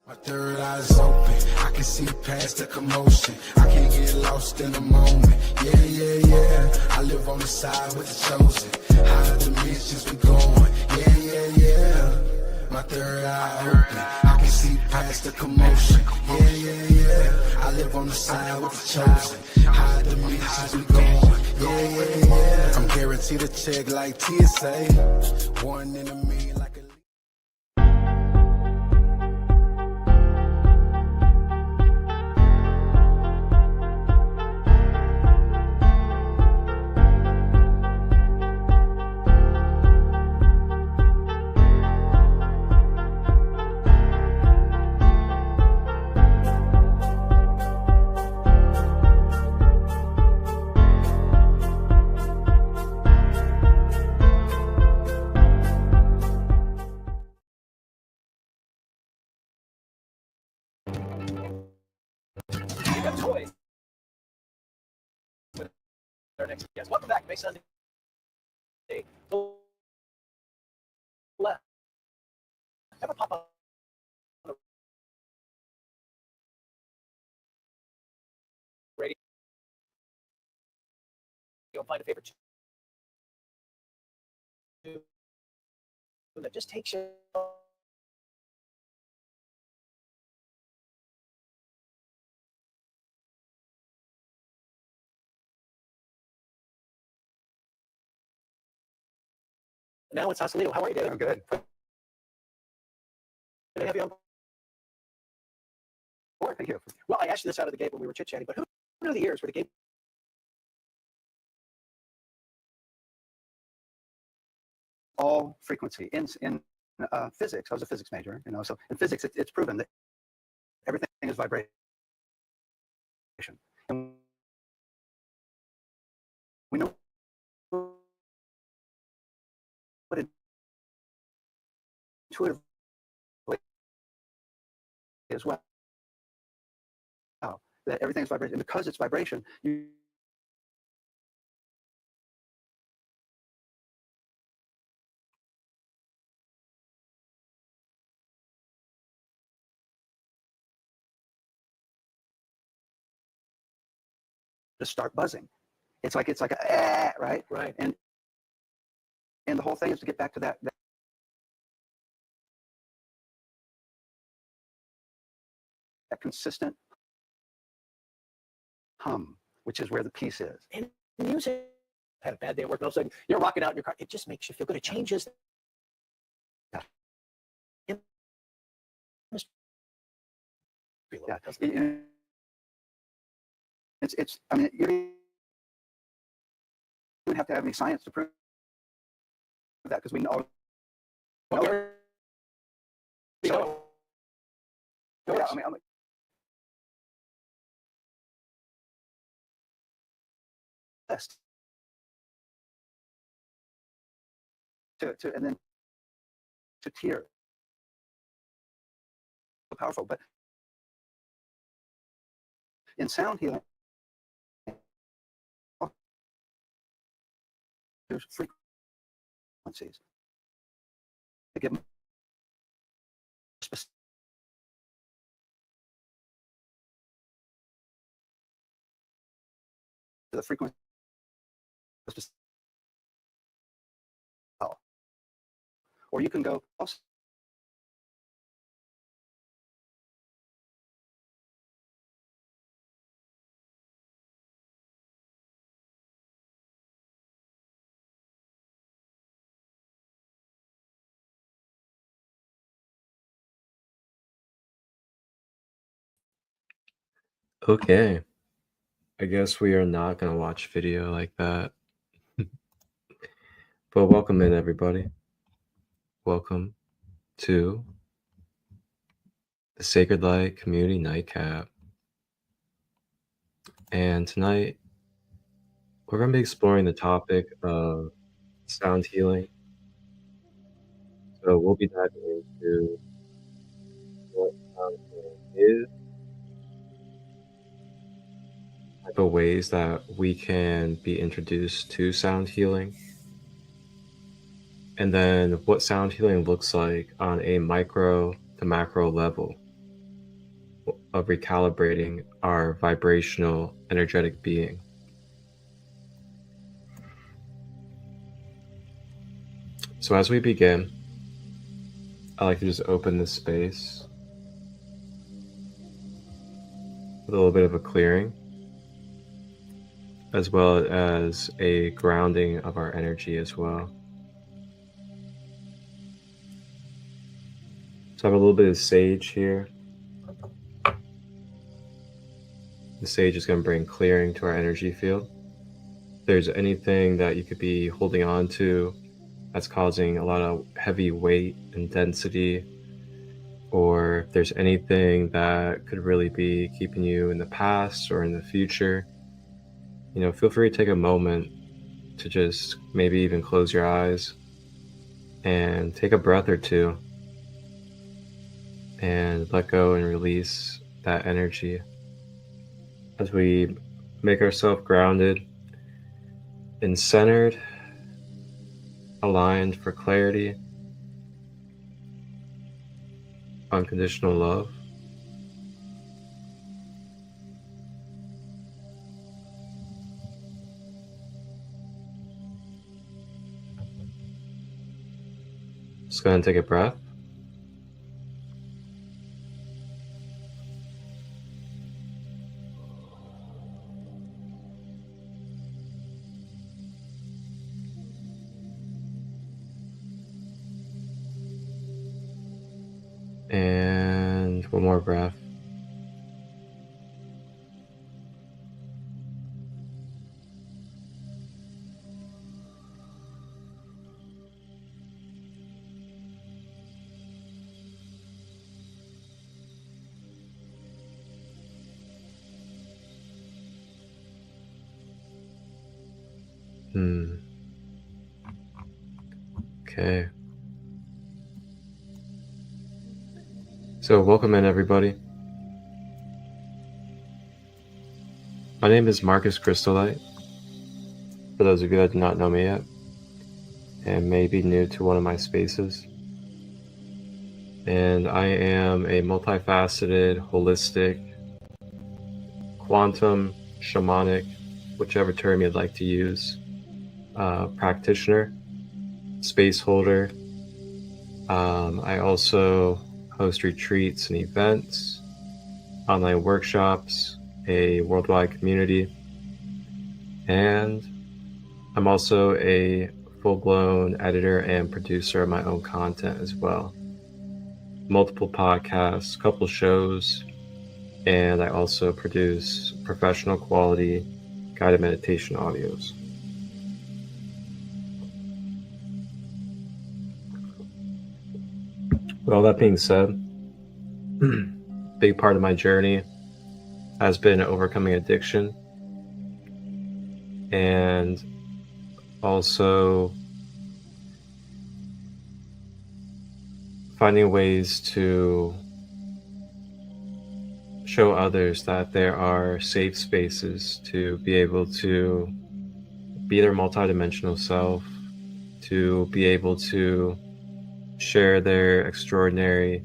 My third eye's open, I can see past the commotion. I can't get lost in the moment. Yeah, yeah, yeah. I live on the side with the chosen. Higher dimensions we going. Yeah, yeah, yeah. My third eye open, I can see past the commotion. Yeah, yeah, yeah. I live on the side with the chosen. Higher dimensions we going. Yeah, yeah, yeah. I'm guaranteed to check like TSA. One in a million like a... Toys with our next guest. Welcome back. Make Sunday left. Ever pop up on the radio? You'll find a favorite tune that just takes you. Now it's Sausalito. How are you, David? I'm good. Can I have you on board? Thank you. Well, I asked you this out of the gate when we were chit-chatting, but who knew the years where the game All frequency in physics. I was a physics major, so in physics it's proven that everything is vibration. And we know what intuitively as well. That everything is vibration, and because it's vibration, you just start buzzing. It's like a right, and the whole thing is to get back to that consistent hum, which is where the peace is. and music had a bad day at work, and all of a sudden you're rocking out in your car. It just makes you feel good. It changes. Yeah, it's. I mean, you don't have to have any science to prove that, because we know. Okay. So, yeah, I mean, list to and then to tear. So powerful, but in sound healing, there's frequencies to give specific. The frequency, or you can go also. Okay. I guess we are not going to watch video like that. But welcome in, everybody. Welcome to the SaCrEd Light Community Nightcap. And tonight, we're going to be exploring the topic of sound healing. So we'll be diving into what sound healing is, type of ways that we can be introduced to sound healing, and then what sound healing looks like on a micro to macro level. of recalibrating our vibrational energetic being. So as we begin, I like to just open this space with a little bit of a clearing, as well as a grounding of our energy as well. So I have a little bit of sage here. The sage is going to bring clearing to our energy field. If there's anything that you could be holding on to that's causing a lot of heavy weight and density, or if there's anything that could really be keeping you in the past or in the future, feel free to take a moment to just maybe even close your eyes and take a breath or two and let go and release that energy as we make ourselves grounded and centered, aligned for clarity, unconditional love. Just go ahead and take a breath. And one more breath. Okay. So welcome in, everybody. My name is Marcus Christolight, for those of you that do not know me yet, and may be new to one of my spaces. And I am a multifaceted, holistic, quantum, shamanic, whichever term you'd like to use, practitioner, space holder. I also host retreats and events, online workshops, a worldwide community, and I'm also a full-blown editor and producer of my own content as well. Multiple podcasts, couple shows, and I also produce professional quality guided meditation audios. With all that being said, big part of my journey has been overcoming addiction and also finding ways to show others that there are safe spaces to be able to be their multidimensional self, to be able to share their extraordinary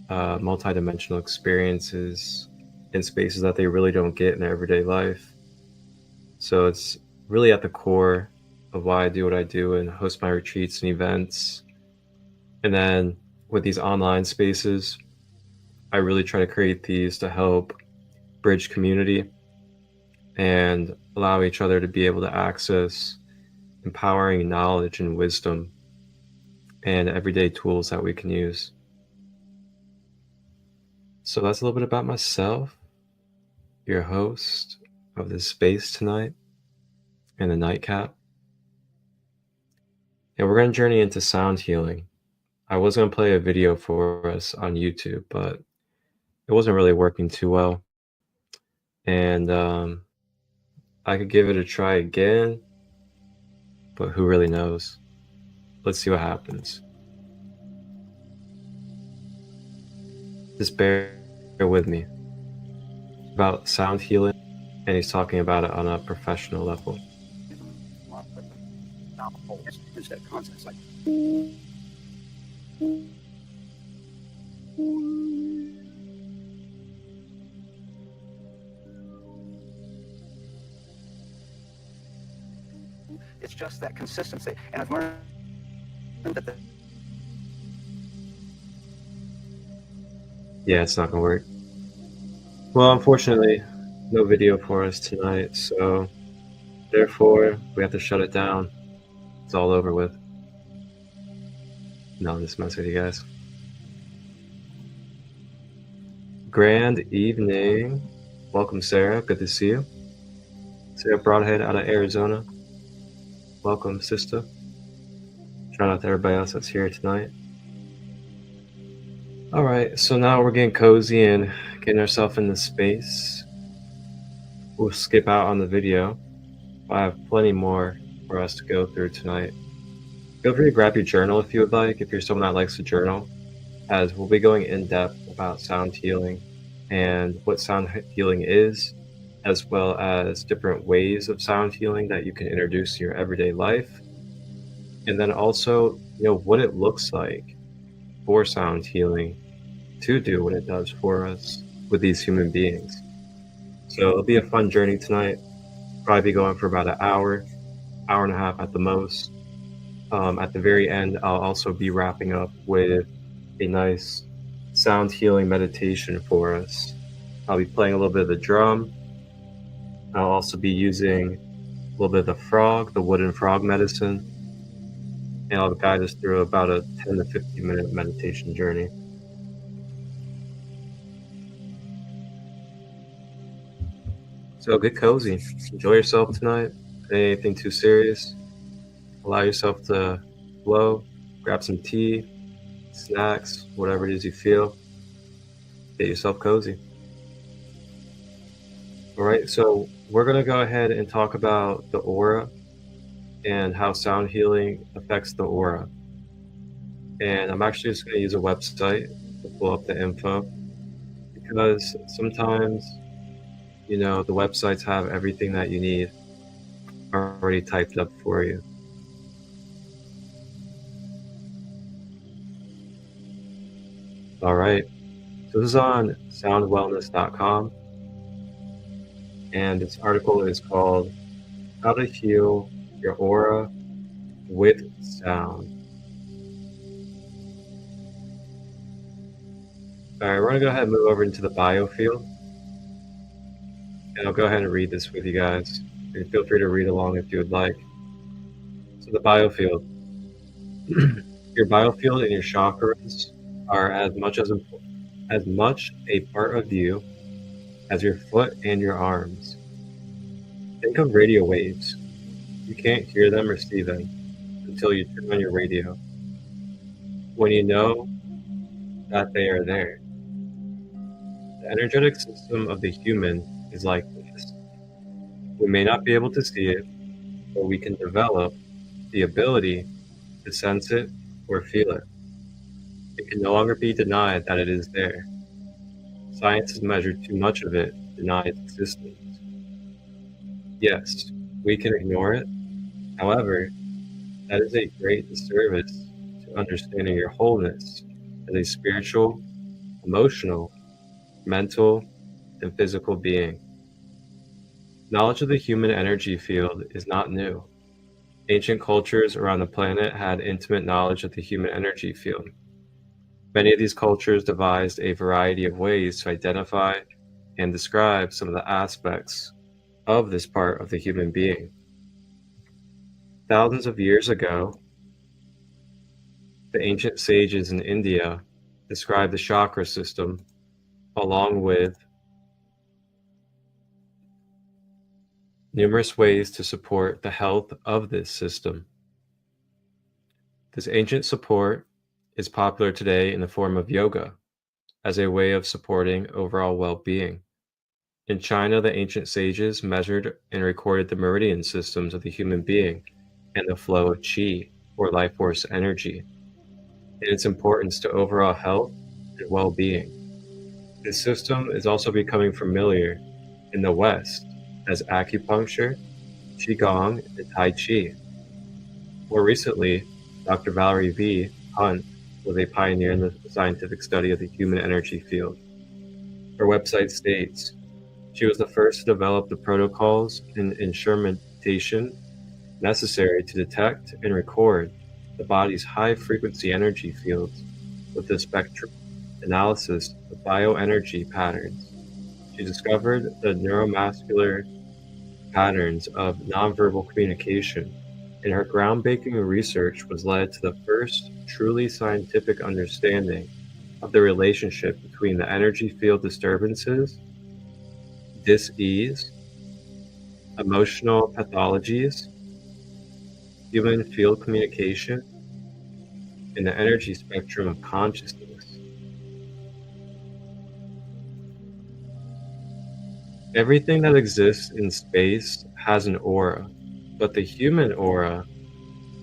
multidimensional experiences in spaces that they really don't get in their everyday life. So it's really at the core of why I do what I do and host my retreats and events. And then with these online spaces, I really try to create these to help bridge community and allow each other to be able to access empowering knowledge and wisdom and everyday tools that we can use. So that's a little bit about myself, your host of this space tonight and the nightcap. And we're going to journey into sound healing. I was going to play a video for us on YouTube, but it wasn't really working too well. And I could give it a try again, but who really knows? Let's see what happens. Just bear with me. About sound healing, and he's talking about it on a professional level. Instead of concepts like just that consistency. And I've learned that Yeah, it's not gonna work. Well, unfortunately, no video for us tonight, so therefore we have to shut it down. It's all over with. No, I'm just messing with you guys. Grand evening. Welcome, Sarah. Good to see you. Sarah Broadhead out of Arizona. Welcome, sister. Shout out to everybody else that's here tonight. All right, so now we're getting cozy and getting ourselves in the space. We'll skip out on the video. I have plenty more for us to go through tonight. Feel free to grab your journal if you would like, if you're someone that likes to journal, as we'll be going in depth about sound healing and what sound healing is, as well as different ways of sound healing that you can introduce to your everyday life. And then also, what it looks like for sound healing to do what it does for us with these human beings. So it'll be a fun journey tonight. Probably be going for about an hour and a half at the most. At the very end, I'll also be wrapping up with a nice sound healing meditation for us. I'll be playing a little bit of the drum. I'll also be using a little bit of the frog, the wooden frog medicine, and I'll guide us through about a 10 to 15 minute meditation journey. So get cozy, enjoy yourself tonight. Anything too serious, allow yourself to flow, grab some tea, snacks, whatever it is you feel. Get yourself cozy. All right, so we're gonna go ahead and talk about the aura and how sound healing affects the aura. And I'm actually just gonna use a website to pull up the info, because sometimes, the websites have everything that you need already typed up for you. All right, so this is on soundwellness.com, and this article is called How to Heal Your Aura with Sound. All right, we're gonna go ahead and move over into the biofield, and I'll go ahead and read this with you guys. And feel free to read along if you would like. So the biofield. Your biofield and your chakras are as much a part of you as your foot and your arms. Think of radio waves. You can't hear them or see them until you turn on your radio, when you know that they are there. The energetic system of the human is like this. We may not be able to see it, but we can develop the ability to sense it or feel it. It can no longer be denied that it is there. Science has measured too much of it to deny its existence. Yes, we can ignore it. However, that is a great disservice to understanding your wholeness as a spiritual, emotional, mental, and physical being. Knowledge of the human energy field is not new. Ancient cultures around the planet had intimate knowledge of the human energy field. Many of these cultures devised a variety of ways to identify and describe some of the aspects of this part of the human being. Thousands of years ago, the ancient sages in India described the chakra system along with numerous ways to support the health of this system. This ancient support is popular today in the form of yoga as a way of supporting overall well-being. In China, the ancient sages measured and recorded the meridian systems of the human being and the flow of qi, or life force energy, and its importance to overall health and well-being. This system is also becoming familiar in the West as acupuncture, qigong, and tai chi. More recently, Dr. Valerie V. Hunt was a pioneer in the scientific study of the human energy field. Her website states, she was the first to develop the protocols and instrumentation necessary to detect and record the body's high-frequency energy fields with the spectrum analysis of bioenergy patterns. She discovered the neuromuscular patterns of nonverbal communication, and her groundbreaking research was led to the first truly scientific understanding of the relationship between the energy field disturbances, dis-ease, emotional pathologies, human field communication, and the energy spectrum of consciousness. Everything that exists in space has an aura, but the human aura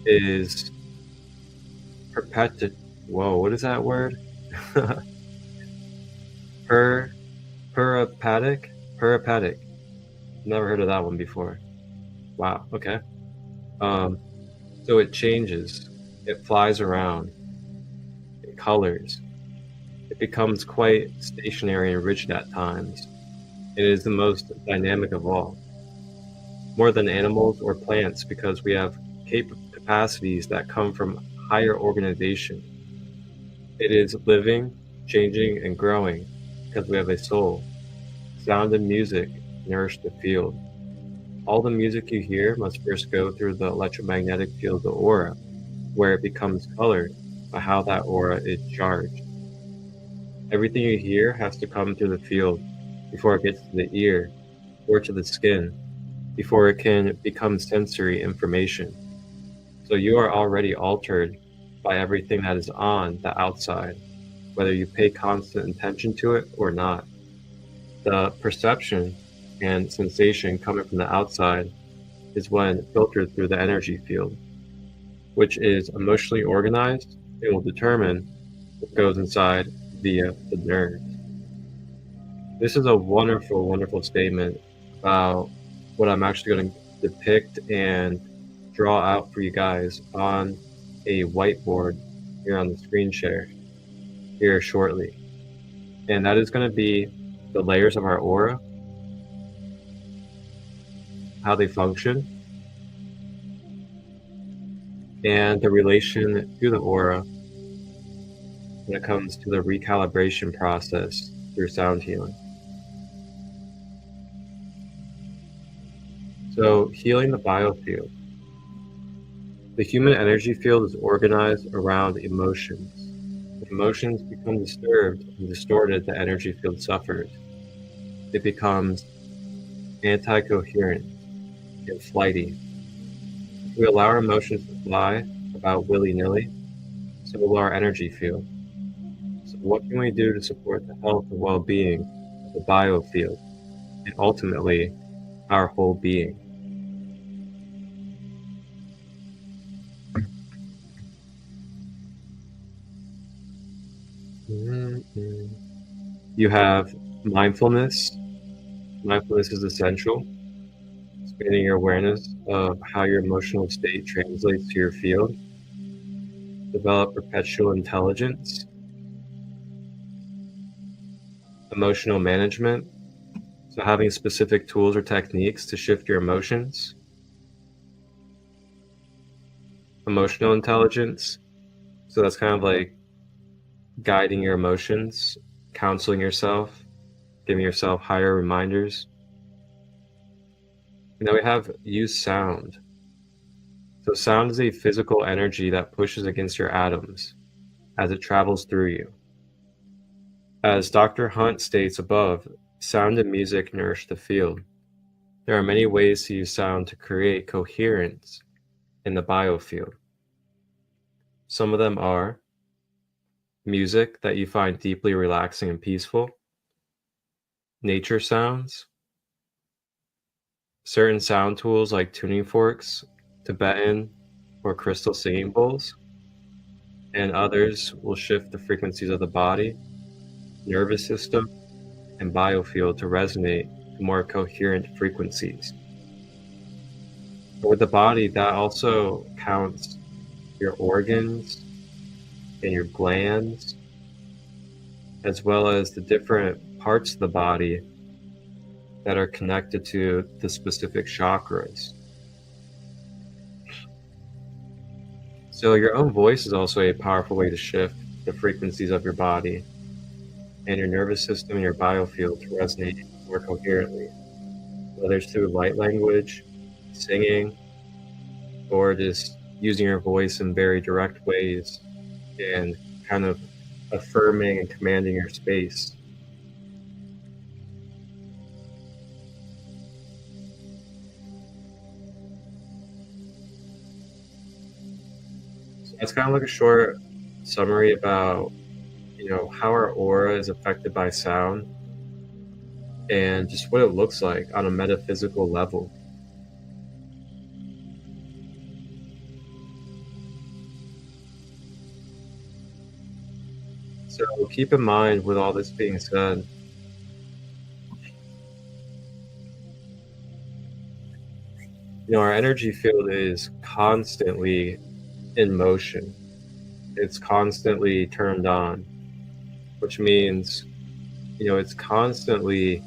is Whoa, what is that word? Peripatic? Peripatic. Never heard of that one before. Wow, okay. So it changes, it flies around, it colors, it becomes quite stationary and rigid at times. It is the most dynamic of all. More than animals or plants, because we have capacities that come from higher organization. It is living, changing, and growing because we have a soul. Sound and music nourish the field. All the music you hear must first go through the electromagnetic field of the aura, where it becomes colored by how that aura is charged. Everything you hear has to come through the field before it gets to the ear or to the skin, before it can become sensory information. So you are already altered by everything that is on the outside, whether you pay constant attention to it or not. The perception and sensation coming from the outside is when filtered through the energy field, which is emotionally organized and will determine what goes inside via the nerves. This is a wonderful, wonderful statement about what I'm actually going to depict and draw out for you guys on a whiteboard here on the screen share here shortly. And that is going to be the layers of our aura, how they function, and the relation to the aura when it comes to the recalibration process through sound healing. So, healing the biofield. The human energy field is organized around emotions. When emotions become disturbed and distorted, the energy field suffers. It becomes anti-coherent and flighty. If we allow our emotions to fly about willy-nilly, so will our energy field. So what can we do to support the health and well-being of the biofield, and ultimately, our whole being? You have mindfulness. Mindfulness is essential. Expanding your awareness of how your emotional state translates to your field. Develop perpetual intelligence. Emotional management. So having specific tools or techniques to shift your emotions. Emotional intelligence. So that's kind of like guiding your emotions, counseling yourself, giving yourself higher reminders. And then we have use sound. So sound is a physical energy that pushes against your atoms as it travels through you. As Dr. Hunt states above, sound and music nourish the field. There are many ways to use sound to create coherence in the biofield. Some of them are music that you find deeply relaxing and peaceful, nature sounds, certain sound tools like tuning forks, Tibetan or crystal singing bowls, and others will shift the frequencies of the body, nervous system, and biofield to resonate to more coherent frequencies. But with the body, that also counts your organs and your glands, as well as the different parts of the body that are connected to the specific chakras. So your own voice is also a powerful way to shift the frequencies of your body and your nervous system and your biofield to resonate more coherently, whether it's through light language, singing, or just using your voice in very direct ways and kind of affirming and commanding your space. So that's kind of like a short summary about, how our aura is affected by sound and just what it looks like on a metaphysical level. So keep in mind, with all this being said, our energy field is constantly in motion. It's constantly turned on, which means, it's constantly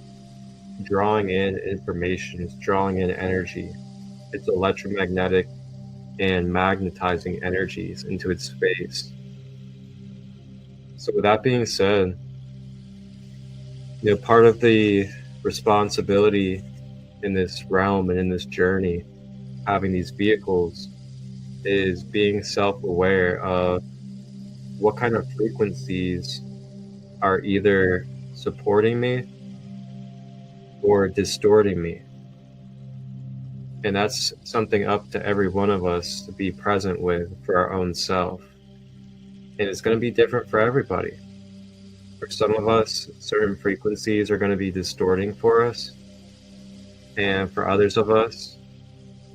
drawing in information, it's drawing in energy. It's electromagnetic and magnetizing energies into its space. So with that being said, part of the responsibility in this realm and in this journey, having these vehicles, is being self-aware of what kind of frequencies are either supporting me or distorting me. And that's something up to every one of us to be present with for our own self. And it's going to be different for everybody. For some of us, certain frequencies are going to be distorting for us. And for others of us,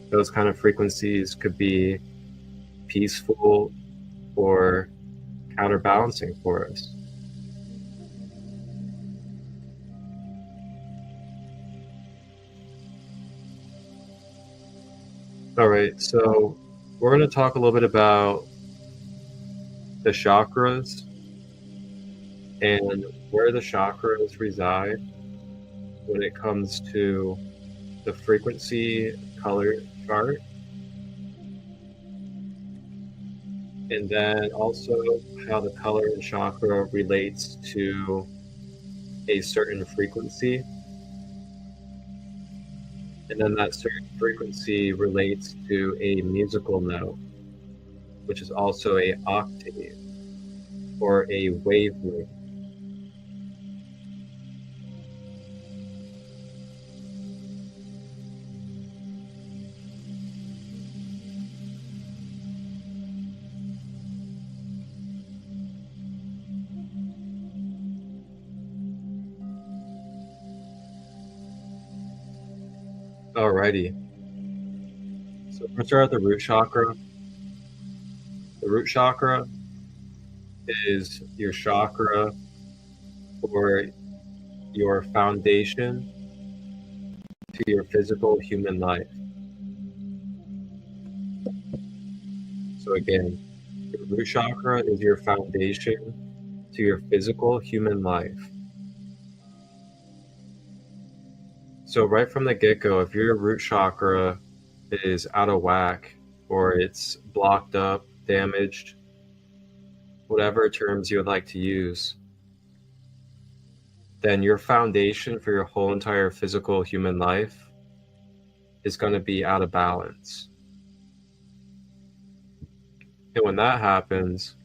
those kind of frequencies could be peaceful or counterbalancing for us. All right, so we're going to talk a little bit about the chakras and where the chakras reside when it comes to the frequency color chart. And then also how the color and chakra relates to a certain frequency. And then that certain frequency relates to a musical note, which is also a octave or a wavelength. Alrighty. So we're gonna start at the root chakra. The root chakra is your chakra for your foundation to your physical human life. So again, the root chakra is your foundation to your physical human life. So right from the get-go, if your root chakra is out of whack or it's blocked up, damaged, whatever terms you would like to use, then your foundation for your whole entire physical human life is going to be out of balance. And when that happens,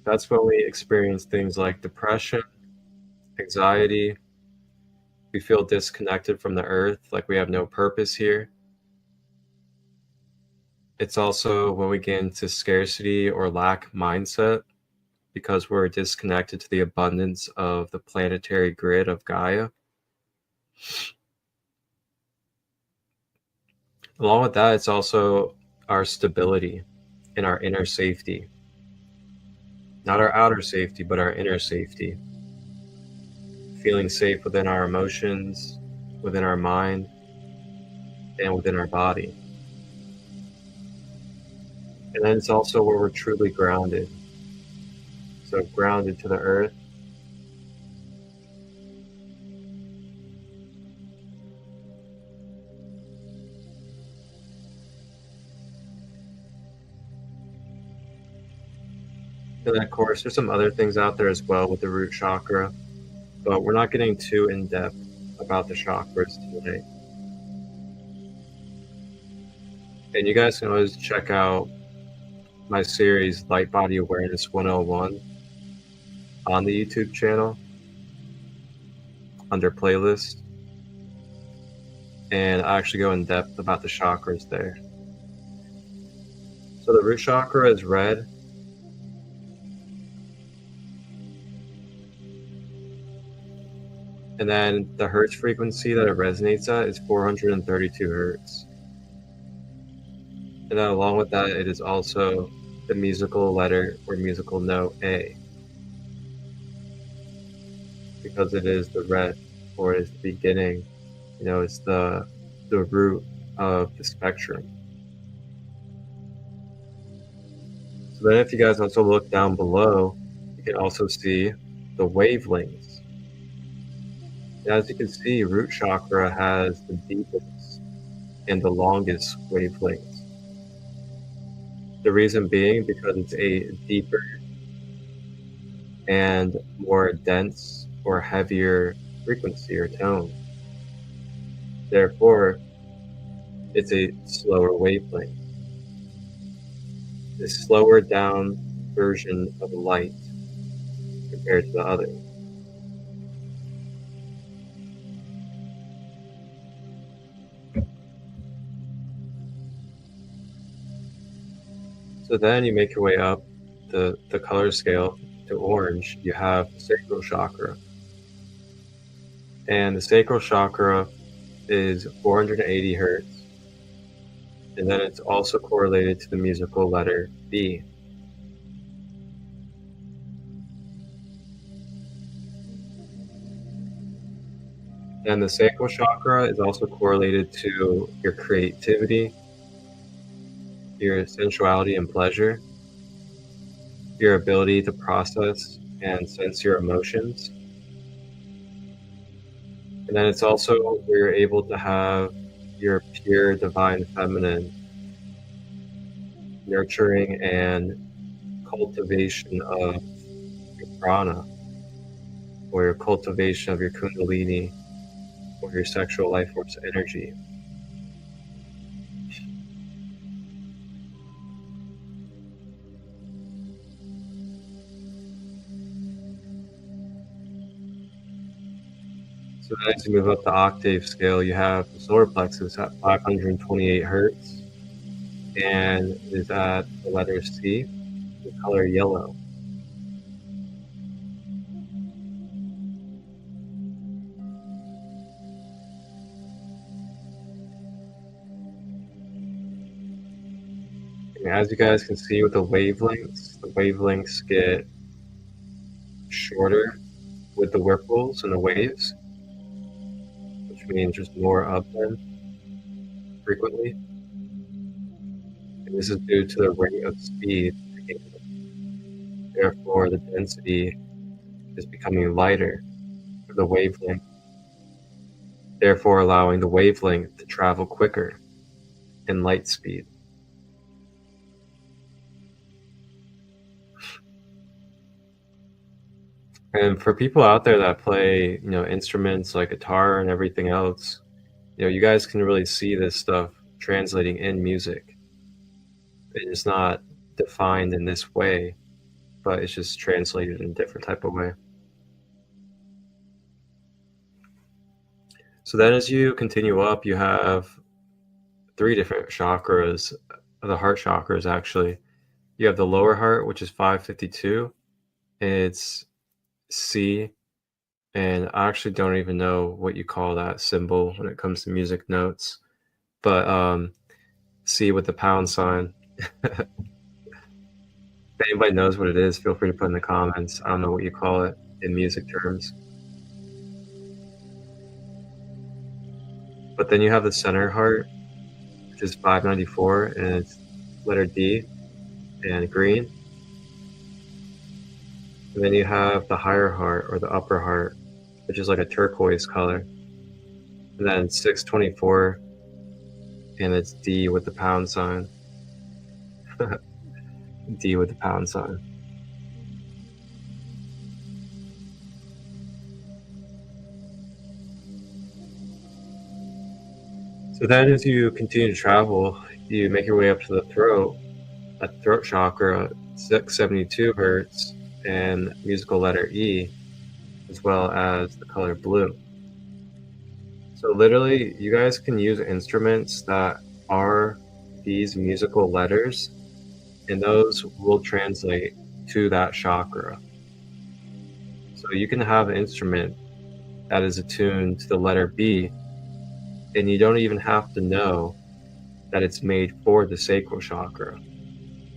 that's when we experience things like depression, anxiety. We feel disconnected from the earth, like we have no purpose here. It's also when we get into scarcity or lack mindset because we're disconnected to the abundance of the planetary grid of Gaia. Along with that, it's also our stability and our inner safety. Not our outer safety, but our inner safety. Feeling safe within our emotions, within our mind, and within our body. And then it's also where we're truly grounded. So grounded to the earth. And then, of course, there's some other things out there as well with the root chakra, but we're not getting too in depth about the chakras today. And you guys can always check out my series Light Body Awareness 101 on the YouTube channel under playlist, and I actually go in depth about the chakras there. So the root chakra is red. And then the hertz frequency that it resonates at is 432 hertz. And then along with that, it is also the musical letter or musical note A, because it is the red, or it's the beginning, it's the root of the spectrum. So then if you guys also look down below, you can also see the wavelengths. And as you can see, root chakra has the deepest and the longest wavelengths. The reason being because it's a deeper and more dense or heavier frequency or tone. Therefore, it's a slower wavelength. A slower down version of light compared to the other. So then you make your way up the color scale to orange. You have the sacral chakra. And the sacral chakra is 480 hertz. And then it's also correlated to the musical letter B. And the sacral chakra is also correlated to your creativity, your sensuality and pleasure, your ability to process and sense your emotions. And then it's also where you're able to have your pure divine feminine, nurturing and cultivation of your prana, or your cultivation of your kundalini, or your sexual life force energy. So then as you move up the octave scale, you have the solar plexus at 528 hertz, and is at the letter C, the color yellow. And as you guys can see with the wavelengths get shorter with the ripples and the waves, which means there's more of them frequently. And this is due to the rate of speed. Therefore, the density is becoming lighter for the wavelength, therefore allowing the wavelength to travel quicker in light speed. And for people out there that play, instruments like guitar and everything else, you guys can really see this stuff translating in music. It's not defined in this way, but it's just translated in a different type of way. So then as you continue up, you have 3 different chakras, the heart chakras actually. You have the lower heart, which is 552. It's C, and I actually don't even know what you call that symbol when it comes to music notes, but C with the pound sign. If anybody knows what it is, feel free to put in the comments. I don't know what you call it in music terms. But then you have the center heart, which is 594, and it's letter D and green. And then you have the higher heart, or the upper heart, which is like a turquoise color. And then 624, and it's D with the pound sign. D with the pound sign. So then as you continue to travel, you make your way up to the throat, at the throat chakra, 672 hertz, and musical letter E, as well as the color blue. So literally, you guys can use instruments that are these musical letters, and those will translate to that chakra. So you can have an instrument that is attuned to the letter B, and you don't even have to know that it's made for the sacral chakra,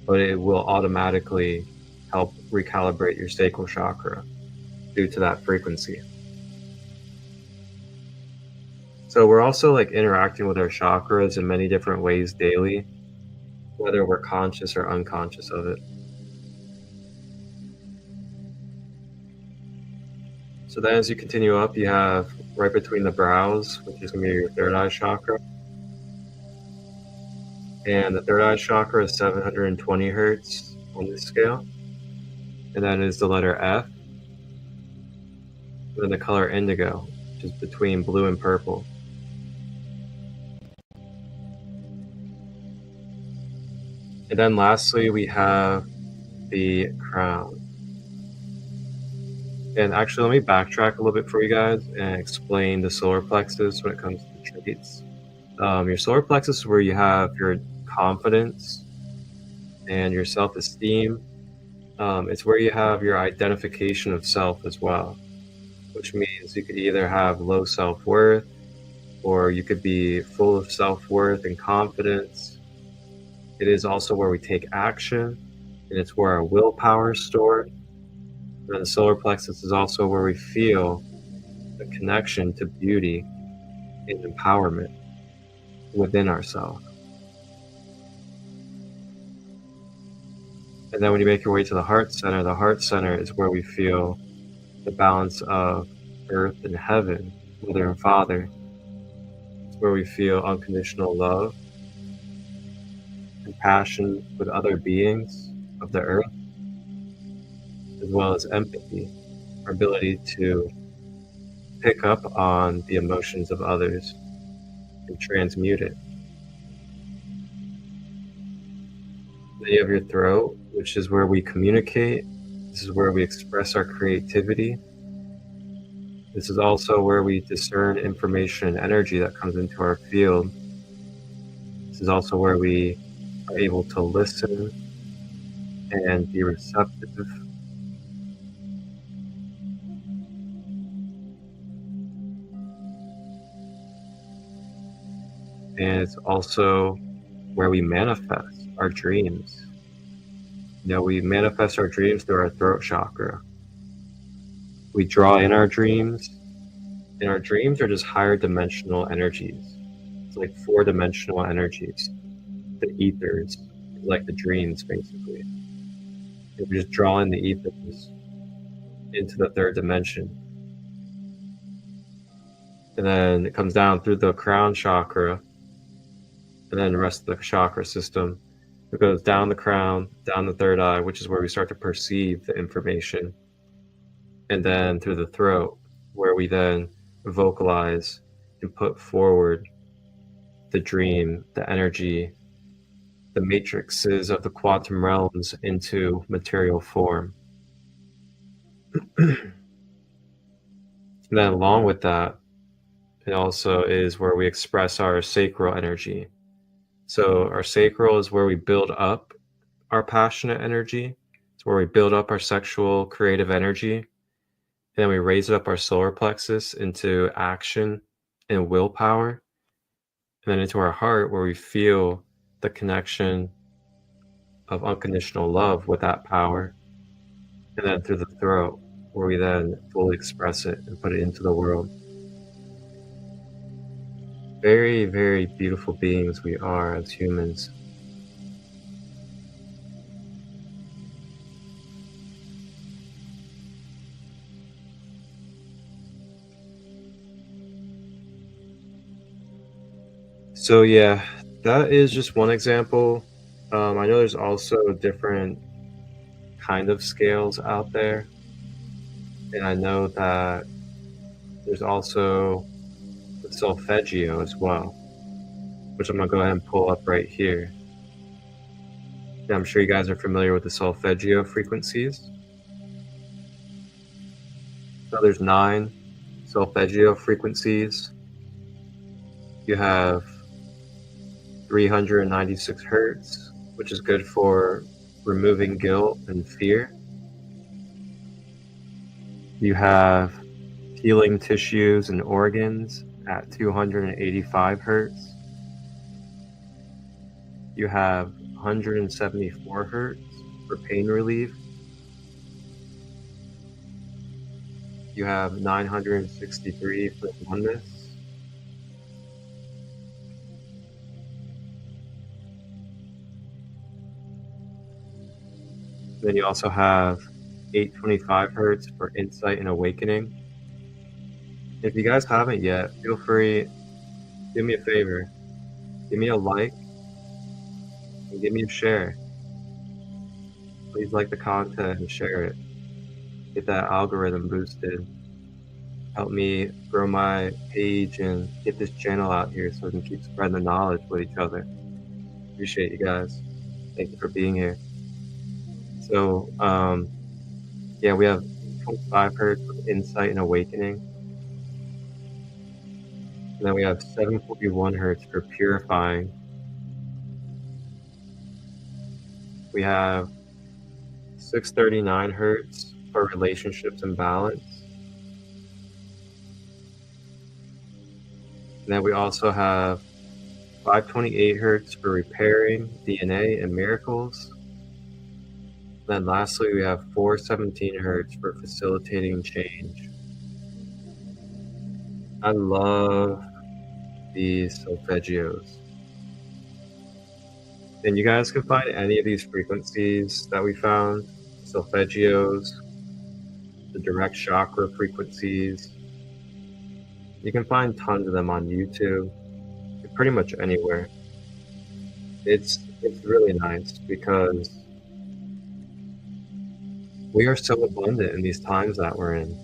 but it will automatically help recalibrate your sacral chakra due to that frequency. So we're also like interacting with our chakras in many different ways daily, whether we're conscious or unconscious of it. So then as you continue up, you have right between the brows, which is going to be your third eye chakra. And the third eye chakra is 720 hertz on this scale. And that is the letter F. And then the color indigo, which is between blue and purple. And then lastly, we have the crown. And actually, let me backtrack a little bit for you guys and explain the solar plexus when it comes to traits. Your solar plexus is where you have your confidence and your self-esteem. It's where you have your identification of self as well, which means you could either have low self-worth, or you could be full of self-worth and confidence. It is also where we take action, and it's where our willpower is stored. And the solar plexus is also where we feel the connection to beauty and empowerment within ourselves. And then when you make your way to the heart center is where we feel the balance of earth and heaven, mother and father. It's where we feel unconditional love, compassion with other beings of the earth, as well as empathy, our ability to pick up on the emotions of others and transmute it. Then you have your throat, which is where we communicate. This is where we express our creativity. This is also where we discern information and energy that comes into our field. This is also where we are able to listen and be receptive. And it's also where we manifest our dreams. We manifest our dreams through our throat chakra. We draw in our dreams, and our dreams are just higher dimensional energies. It's like 4-dimensional energies. The ethers, like the dreams, basically. And we just draw in the ethers into the 3rd dimension. And then it comes down through the crown chakra, and then the rest of the chakra system. It goes down the crown, down the 3rd eye, which is where we start to perceive the information. And then through the throat, where we then vocalize and put forward the dream, the energy, the matrices of the quantum realms into material form. And then along with that, it also is where we express our sacral energy. So our sacral is where we build up our passionate energy. It's where we build up our sexual creative energy. And then we raise up our solar plexus into action and willpower. And then into our heart, where we feel the connection of unconditional love with that power. And then through the throat, where we then fully express it and put it into the world. Very, very beautiful beings we are as humans. So yeah, that is just one example. I know there's also different kind of scales out there. And I know that there's also the solfeggio as well. which I'm going to go ahead and pull up right here. Yeah, I'm sure you guys are familiar with the solfeggio frequencies. So there's 9 solfeggio frequencies. You have 396 hertz, which is good for removing guilt and fear. You have healing tissues and organs at 285 hertz. You have 174 hertz for pain relief. You have 963 for Wholeness. Then you also have 825 hertz for Insight and Awakening. If you guys haven't yet, feel free, do me a favor, give me a like and give me a share. Please like the content and share it. Get that algorithm boosted. Help me grow my page and get this channel out here so we can keep spreading the knowledge with each other. Appreciate you guys. Thank you for being here. So, yeah, we have 25 hertz with Insight and Awakening. And then we have 741 hertz for Purifying. We have 639 hertz for Relationships and Balance. And then we also have 528 hertz for Repairing DNA and Miracles. Then lastly, we have 417 hertz for Facilitating Change. I love these solfeggios. And you guys can find any of these frequencies that we found, solfeggios, the direct chakra frequencies. You can find tons of them on YouTube, pretty much anywhere. It's really nice because we are so abundant in these times that we're in.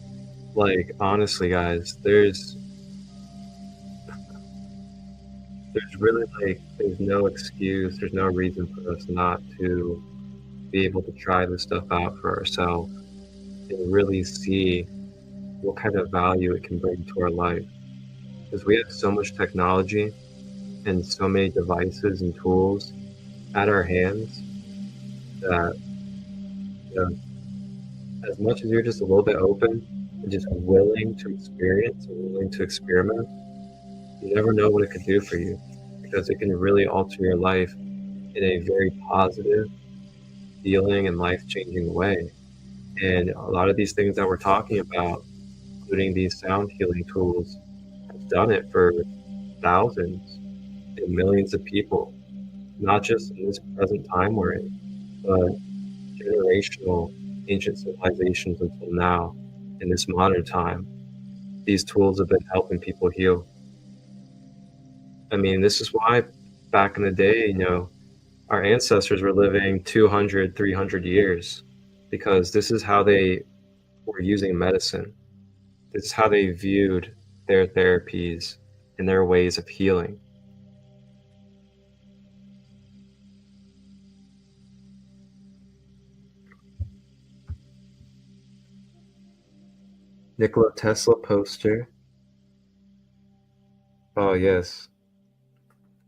Like, honestly, guys, there's really, like, there's no excuse, there's no reason for us not to be able to try this stuff out for ourselves and really see what kind of value it can bring to our life. Because we have so much technology and so many devices and tools at our hands that, you know, as much as you're just a little bit open and just willing to experience and willing to experiment, you never know what it could do for you, because it can really alter your life in a very positive, healing, and life-changing way. And a lot of these things that we're talking about, including these sound healing tools, have done it for thousands and millions of people, not just in this present time we're in, but generational ancient civilizations until now. In this modern time, these tools have been helping people heal. I mean, this is why back in the day, you know, our ancestors were living 200, 300 years, because this is how they were using medicine. This is how they viewed their therapies and their ways of healing. Nikola Tesla poster. Oh, yes,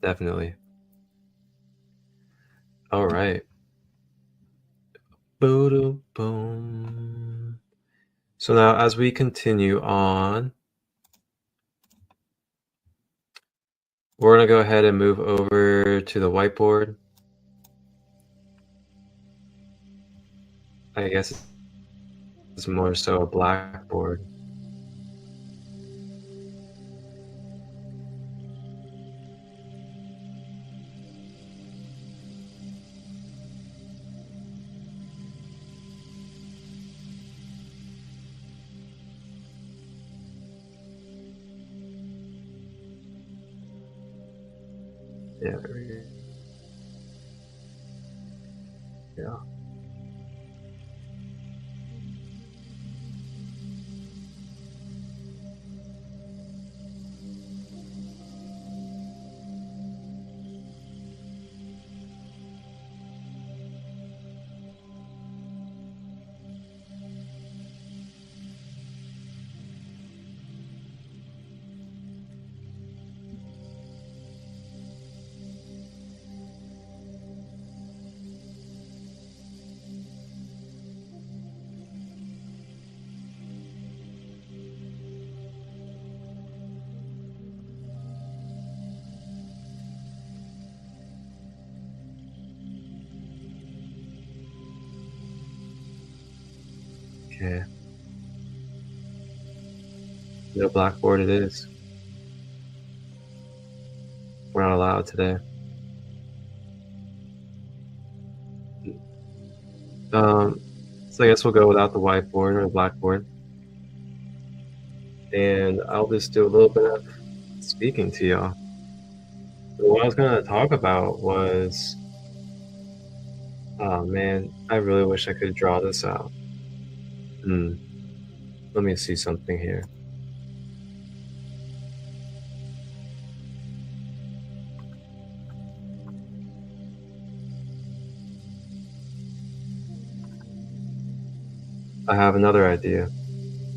definitely. All right. Boom. So now, as we continue on, we're going to go ahead and move over to the whiteboard. I guess it's more so a blackboard. Yeah, there we go. Yeah. Yeah. No blackboard it is. We're not allowed today. So I guess we'll go without the whiteboard or the blackboard. And I'll just do a little bit of speaking to y'all. So what I was going to talk about was, oh man, I really wish I could draw this out. Let me see something here. I have another idea.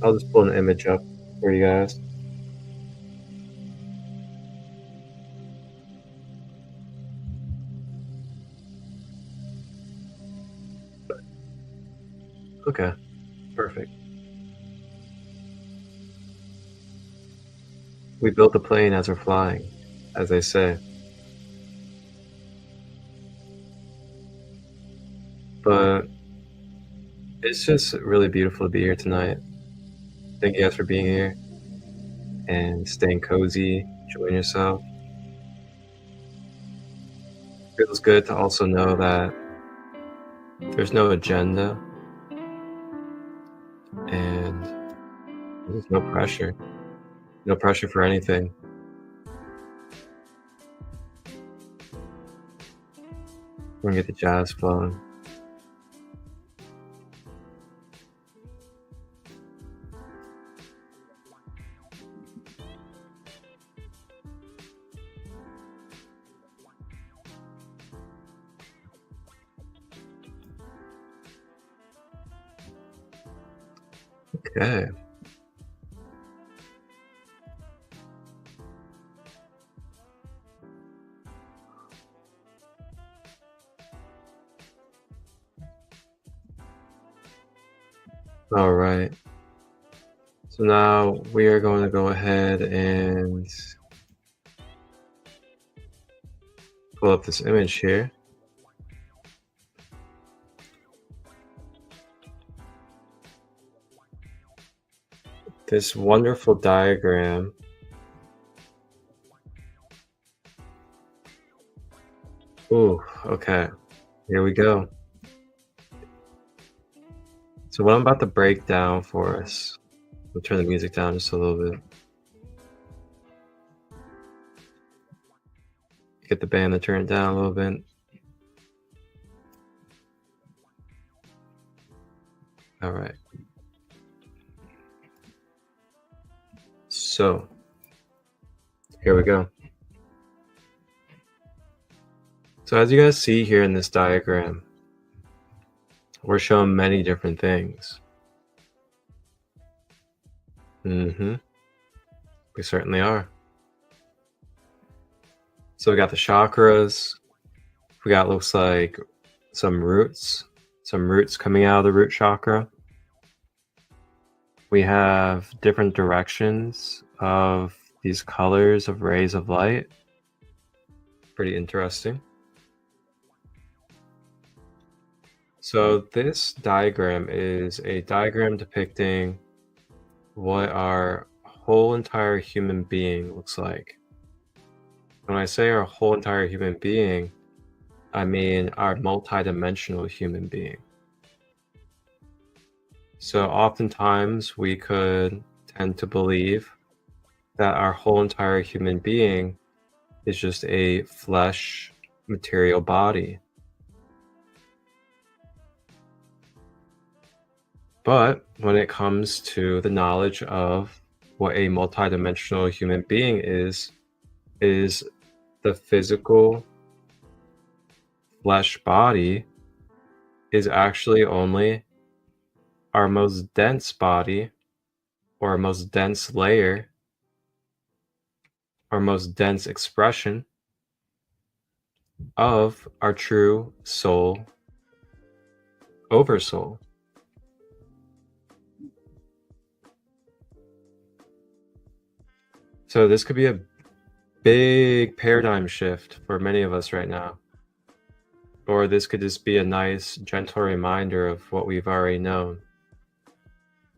I'll just pull an image up for you guys. Okay, perfect. We built the plane as we're flying, as they say. But it's just really beautiful to be here tonight. Thank you guys for being here and staying cozy, enjoying yourself. It feels good to also know that there's no agenda and there's no pressure. No pressure for anything. We're gonna get the jazz flowing. Okay. All right. So now we are going to go ahead and pull up this image here. This wonderful diagram Ooh, okay. Here we go. So what I'm about to break down for us, we'll turn the music down just a little bit. Get the band to turn it down a little bit. All right. So here we go. So as you guys see here in this diagram, we're showing many different things. We certainly are. So we got the chakras. We got, looks like, some roots coming out of the root chakra. We have different directions of these colors of rays of light. Pretty interesting. So this diagram is a diagram depicting what our whole entire human being looks like. When I say our whole entire human being, I mean our multidimensional human being. So oftentimes we could tend to believe that our whole entire human being is just a flesh material body. But when it comes to the knowledge of what a multidimensional human being is the physical flesh body is actually only our most dense body, or our most dense layer, our most dense expression of our true soul, oversoul. So this could be a big paradigm shift for many of us right now. Or this could just be a nice, gentle reminder of what we've already known.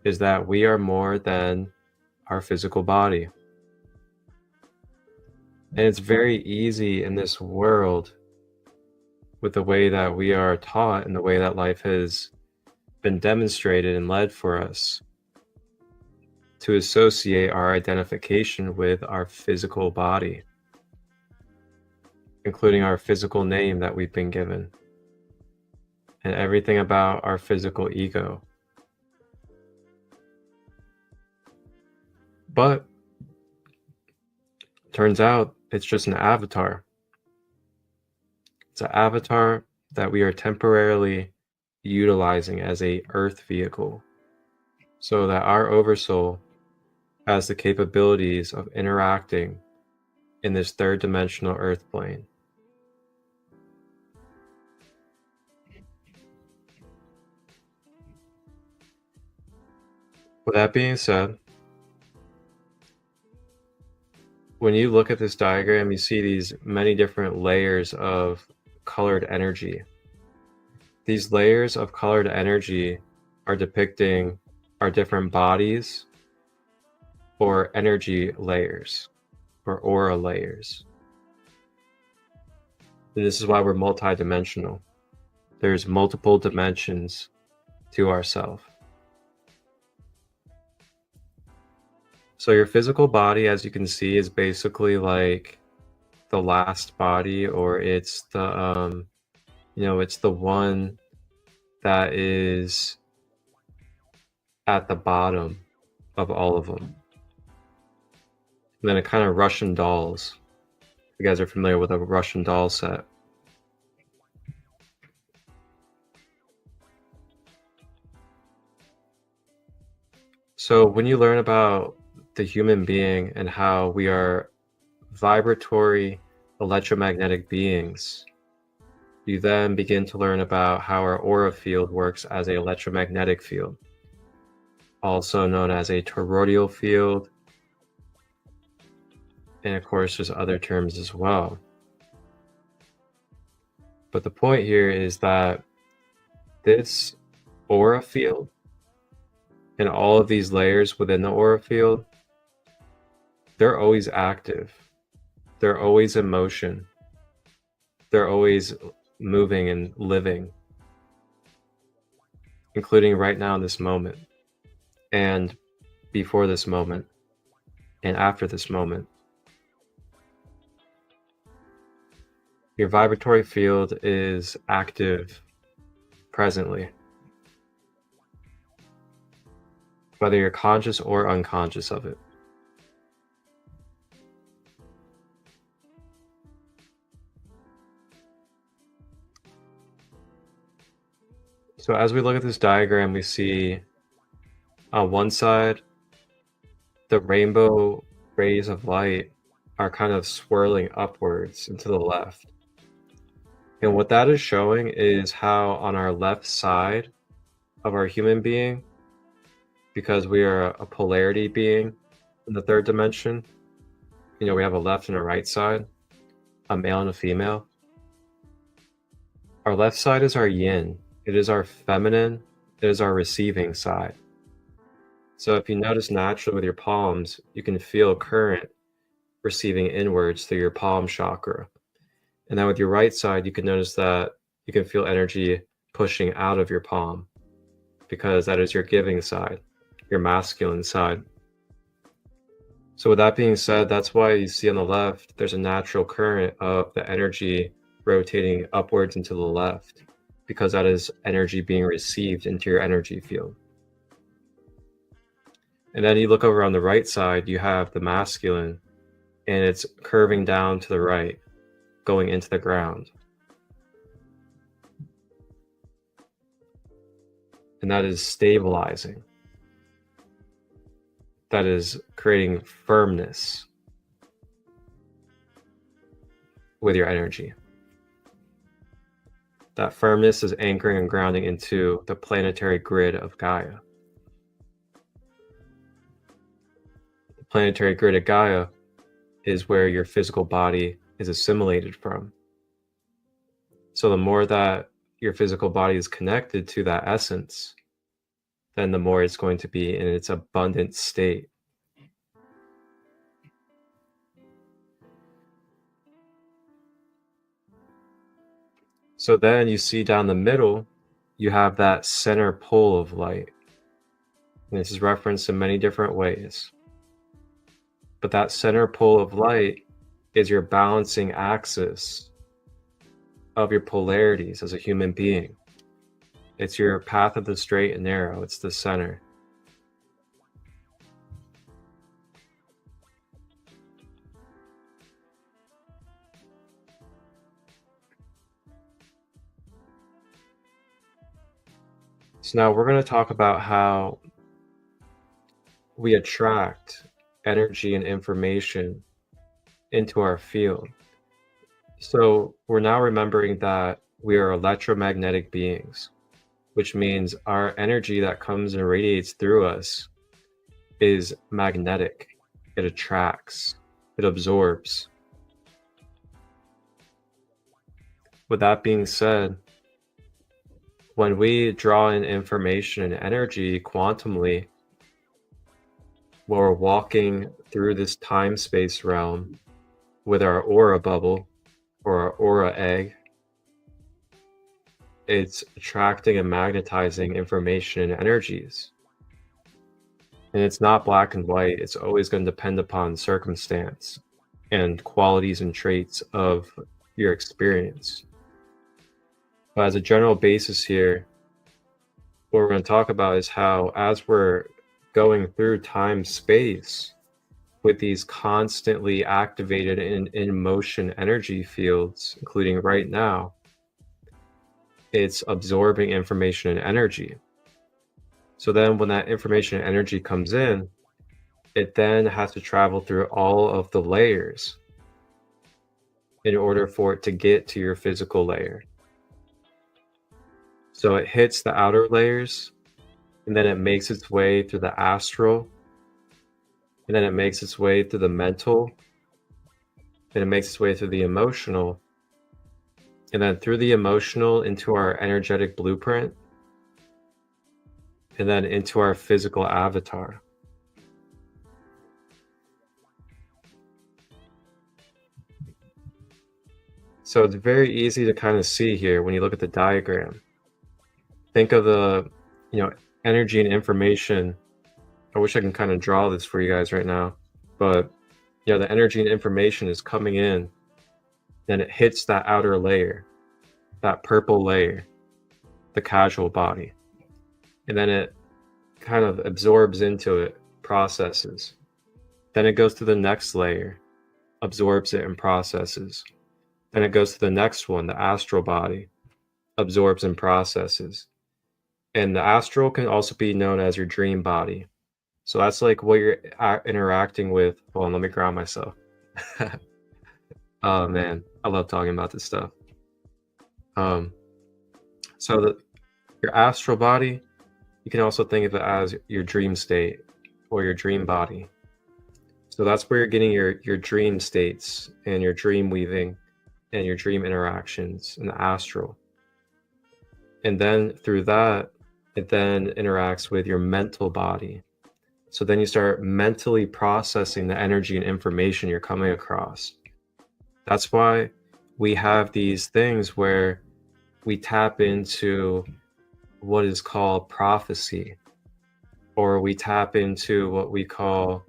is that we are more than our physical body. And it's very easy in this world, with the way that we are taught and the way that life has been demonstrated and led for us, to associate our identification with our physical body, including our physical name that we've been given, and everything about our physical ego. But turns out it's just an avatar. It's an avatar that we are temporarily utilizing as a earth vehicle, so that our oversoul has the capabilities of interacting in this third dimensional earth plane. With that being said, when you look at this diagram, you see these many different layers of colored energy. These layers of colored energy are depicting our different bodies, or energy layers, or aura layers. And this is why we're multidimensional. There's multiple dimensions to ourself. So your physical body, as you can see, is basically like the last body, or it's the it's the one that is at the bottom of all of them. And then it kind of Russian dolls. You guys are familiar with a Russian doll set. So when you learn about the human being and how we are vibratory electromagnetic beings, you then begin to learn about how our aura field works as an electromagnetic field, also known as a toroidal field. And of course, there's other terms as well. But the point here is that this aura field and all of these layers within the aura field, they're always active. They're always in motion. They're always moving and living, including right now in this moment, and before this moment, and after this moment. Your vibratory field is active presently, whether you're conscious or unconscious of it. So as we look at this diagram, we see on one side, the rainbow rays of light are kind of swirling upwards and to the left. And what that is showing is how on our left side of our human being, because we are a polarity being in the third dimension, we have a left and a right side, a male and a female. Our left side is our yin. It is our feminine. It is our receiving side. So if you notice naturally with your palms, you can feel current receiving inwards through your palm chakra. And then with your right side, you can notice that you can feel energy pushing out of your palm, because that is your giving side, your masculine side. So with that being said, that's why you see on the left, there's a natural current of the energy rotating upwards and to the left, because that is energy being received into your energy field. And then you look over on the right side, you have the masculine, and it's curving down to the right, going into the ground. And that is stabilizing. That is creating firmness with your energy. That firmness is anchoring and grounding into the planetary grid of Gaia. The planetary grid of Gaia is where your physical body is assimilated from. So the more that your physical body is connected to that essence, then the more it's going to be in its abundant state. So then you see down the middle, you have that center pole of light. And this is referenced in many different ways. But that center pole of light is your balancing axis of your polarities as a human being. It's your path of the straight and narrow. It's the center. So now we're going to talk about how we attract energy and information into our field. So we're now remembering that we are electromagnetic beings, which means our energy that comes and radiates through us is magnetic. It attracts, it absorbs. With that being said, when we draw in information and energy quantumly, while we're walking through this time-space realm with our aura bubble or our aura egg, it's attracting and magnetizing information and energies. And it's not black and white. It's always going to depend upon circumstance and qualities and traits of your experience. But as a general basis here, what we're going to talk about is how, as we're going through time space with these constantly activated and in motion energy fields, including right now, it's absorbing information and energy. So then when that information and energy comes in, it then has to travel through all of the layers in order for it to get to your physical layer. So it hits the outer layers, and then it makes its way through the astral, and then it makes its way through the mental, and it makes its way through the emotional, and then through the emotional into our energetic blueprint, and then into our physical avatar. So it's very easy to kind of see here when you look at the diagram. Think of the, energy and information. I wish I can kind of draw this for you guys right now, but the energy and information is coming in, then it hits that outer layer, that purple layer, the causal body, and then it kind of absorbs into it, processes. Then it goes to the next layer, absorbs it and processes. Then it goes to the next one, the astral body, absorbs and processes. And the astral can also be known as your dream body. So that's like what you're interacting with. Hold on, let me ground myself. Oh man, I love talking about this stuff. So your astral body, you can also think of it as your dream state or your dream body. So that's where you're getting your dream states and your dream weaving and your dream interactions in the astral. And then through that, it then interacts with your mental body. So then you start mentally processing the energy and information you're coming across. That's why we have these things where we tap into what is called prophecy, or we tap into what we call,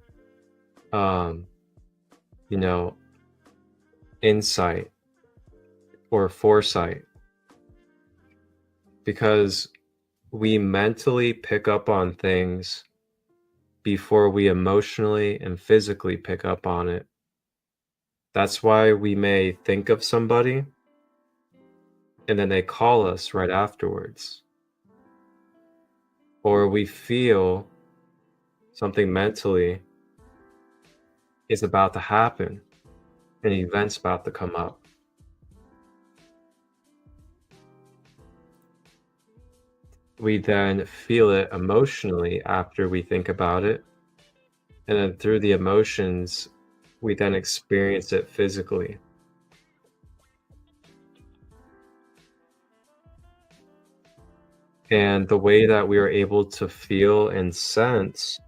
insight or foresight, because we mentally pick up on things before we emotionally and physically pick up on it. That's why we may think of somebody and then they call us right afterwards. Or we feel something mentally is about to happen, an event's about to come up. We then feel it emotionally after we think about it. And then through the emotions, we then experience it physically. And the way that we are able to feel and sense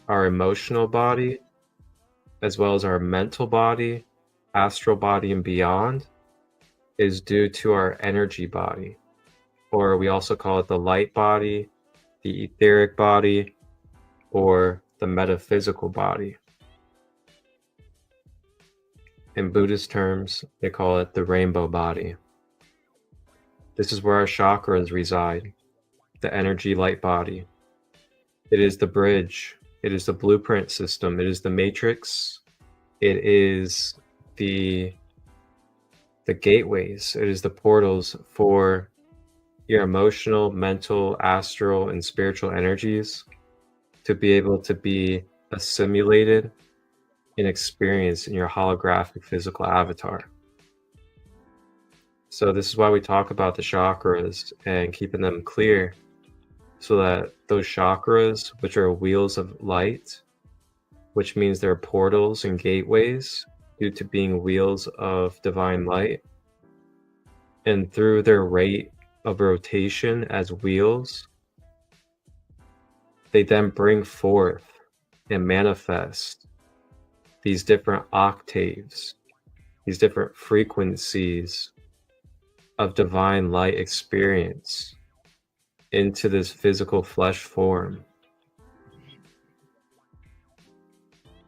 our emotional body, as well as our mental body, astral body, and beyond, is due to our energy body, or we also call it the light body, the etheric body, or the metaphysical body. In Buddhist terms, they call it the rainbow body. This is where our chakras reside, the energy light body. It is the bridge. It is the blueprint system. It is the matrix. It is the gateways. It is the portals for your emotional, mental, astral, and spiritual energies to be able to be assimilated and experienced in your holographic physical avatar. So this is why we talk about the chakras and keeping them clear, so that those chakras, which are wheels of light, which means they're portals and gateways due to being wheels of divine light, and through their rate of rotation as wheels, they then bring forth and manifest these different octaves, these different frequencies of divine light experience into this physical flesh form.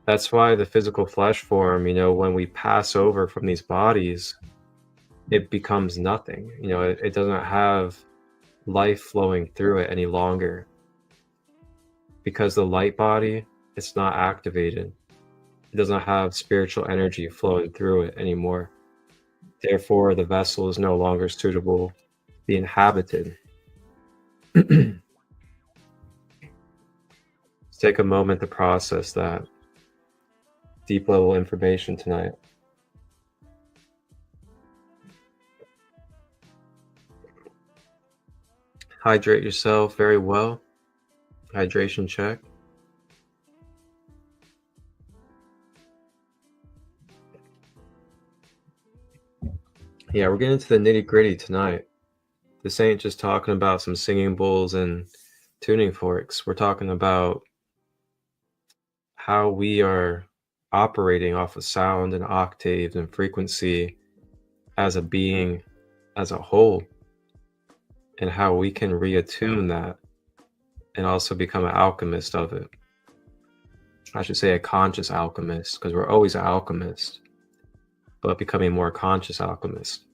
That's why the physical flesh form, when we pass over from these bodies, it becomes nothing. It doesn't have life flowing through it any longer, because the light body, it's not activated. It doesn't have spiritual energy flowing through it anymore. Therefore, the vessel is no longer suitable to be inhabited. Let's take a moment to process that deep level information tonight. Hydrate yourself very well. Hydration check. Yeah, we're getting into the nitty-gritty tonight. This ain't just talking about some singing bowls and tuning forks. We're talking about how we are operating off of sound and octaves and frequency as a being as a whole, and how we can reattune that and also become an alchemist of it. I should say a conscious alchemist, because we're always an alchemist, but becoming more conscious alchemist.